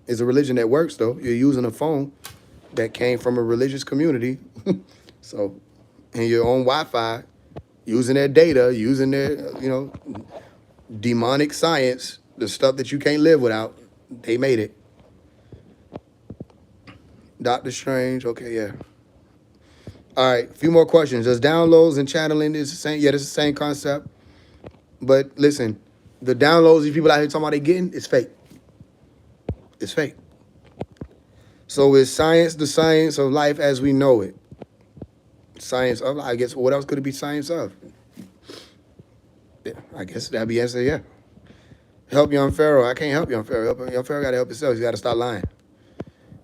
It's a religion that works, though. You're using a phone that came from a religious community. So, and your own Wi-Fi, using their data, using their, demonic science, the stuff that you can't live without, they made it. Doctor Strange, okay, yeah. All right, a few more questions. Does downloads and channeling is the same? Yeah, it's the same concept. But listen, the downloads these people out here talking about they getting, it's fake. It's fake. So is science the science of life as we know it? Science of, I guess, what else could it be science of? Yeah, I guess that'd be answer, yeah. Help young Pharaoh. I can't help young Pharaoh. Young Pharaoh got to help himself. He's got to stop lying.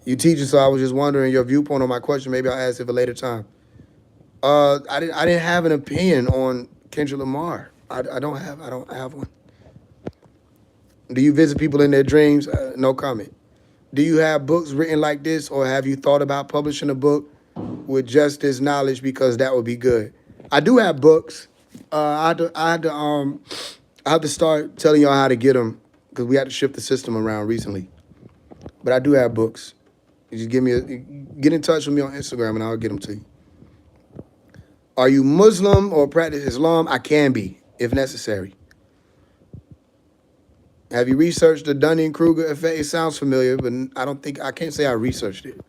You teaching, so I was just wondering your viewpoint on my question. Maybe I'll ask it for a later time. I didn't have an opinion on Kendrick Lamar. I don't have one. Do you visit people in their dreams? No comment. Do you have books written like this, or have you thought about publishing a book with just this knowledge, because that would be good? I do have books. I have to start telling y'all how to get them, because we had to shift the system around recently. But I do have books. You just get in touch with me on Instagram and I'll get them to you. Are you Muslim or practice Islam? I can be, if necessary. Have you researched the Dunning-Kruger effect? It sounds familiar, but I can't say I researched it.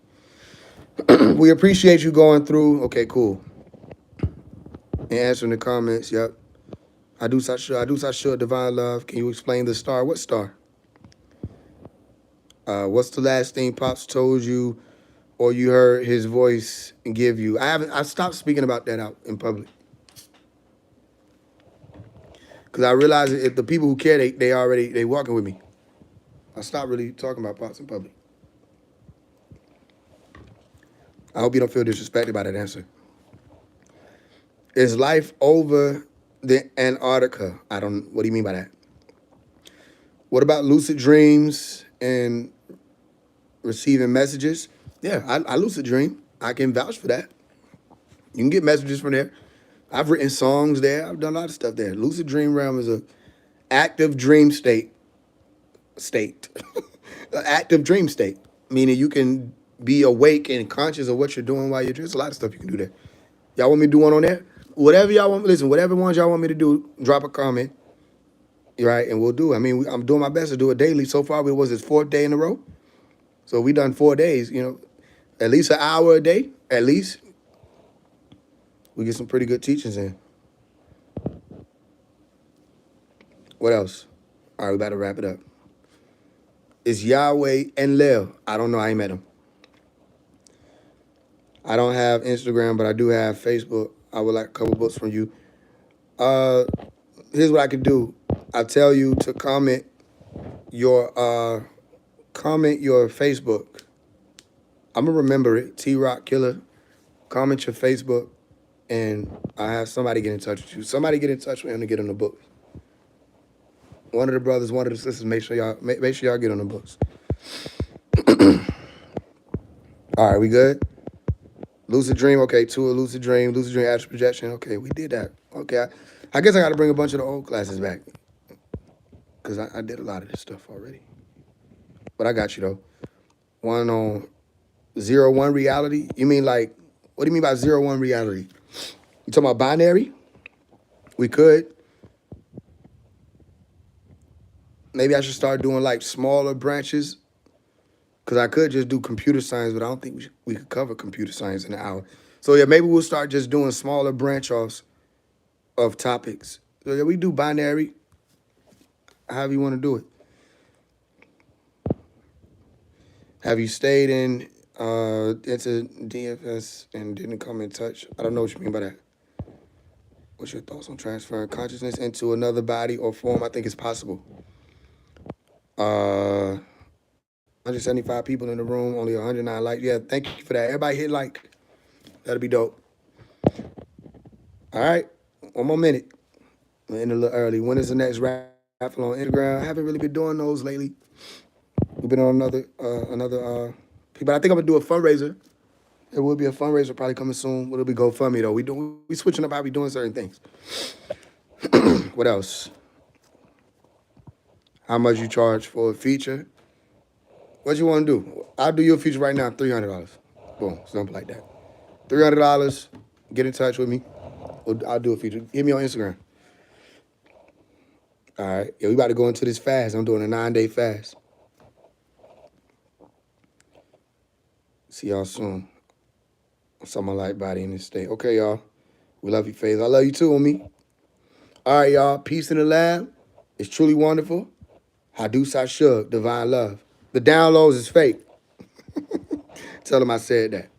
We appreciate you going through. Okay, cool. And answering the comments, yep. I do such sure, divine love. Can you explain the star? What star? What's the last thing Pops told you or you heard his voice give you? I stopped speaking about that out in public. Because I realize if the people who care, they walking with me. I stopped really talking about Pops in public. I hope you don't feel disrespected by that answer. Is life over the Antarctica? What do you mean by that? What about lucid dreams and receiving messages? Yeah, I lucid dream. I can vouch for that. You can get messages from there. I've written songs there. I've done a lot of stuff there. Lucid dream realm is a active dream state. An active dream state, meaning you can be awake and conscious of what you're doing while you're dreaming. There's a lot of stuff you can do there. Y'all want me to do one on there? Whatever y'all want. Listen, whatever ones y'all want me to do, drop a comment. right? And we'll do it. I mean, I'm doing my best to do it daily. So far, it was his 4th day in a row. So we done 4 days, at least an hour a day, at least. We get some pretty good teachings in. What else? All right, we about to wrap it up. It's Yahweh and Lil. I don't know. I ain't met him. I don't have Instagram, but I do have Facebook. I would like a couple books from you. Here's what I could do. I tell you to comment your Facebook. I'm gonna remember it. T-Rock Killer. Comment your Facebook, and I have somebody get in touch with you. Somebody get in touch with him to get on the book. One of the brothers, one of the sisters. Make sure y'all get on the books. All right, we good? Lucid dream, okay. 2 a lucid dream astral projection. Okay, we did that. Okay, I guess I got to bring a bunch of the old classes back because I did a lot of this stuff already. But I got you though. One on 0-1 reality. You mean like, what do you mean by 0-1 reality? You talking about binary? We could. Maybe I should start doing like smaller branches because I could just do computer science, but I don't think we could cover computer science in an hour. So yeah, maybe we'll start just doing smaller branch offs of topics. So yeah, we do binary, however you want to do it. Have you stayed into DFS and didn't come in touch? I don't know what you mean by that. What's your thoughts on transferring consciousness into another body or form? I think it's possible. 175 people in the room, only 109 likes. Yeah, thank you for that. Everybody hit like. That'll be dope. All right, one more minute. We're in a little early. When is the next raffle on Instagram? I haven't really been doing those lately. We've been on another but I think I'm gonna do a fundraiser. There will be a fundraiser probably coming soon. It'll be GoFundMe though. We switching up how we doing certain things. What else? How much you charge for a feature? What you want to do? I'll do your feature right now, $300. Boom, something like that. $300. Get in touch with me. I'll do a feature. Hit me on Instagram. All right. Yeah, we about to go into this fast. I'm doing a 9-day fast. See y'all soon. Something like body in this state. Okay, y'all. We love you, Faith. I love you too, on me. All right, y'all. Peace in the lab. It's truly wonderful. Hadus Ashug, divine love. The downloads is fake. Tell them I said that.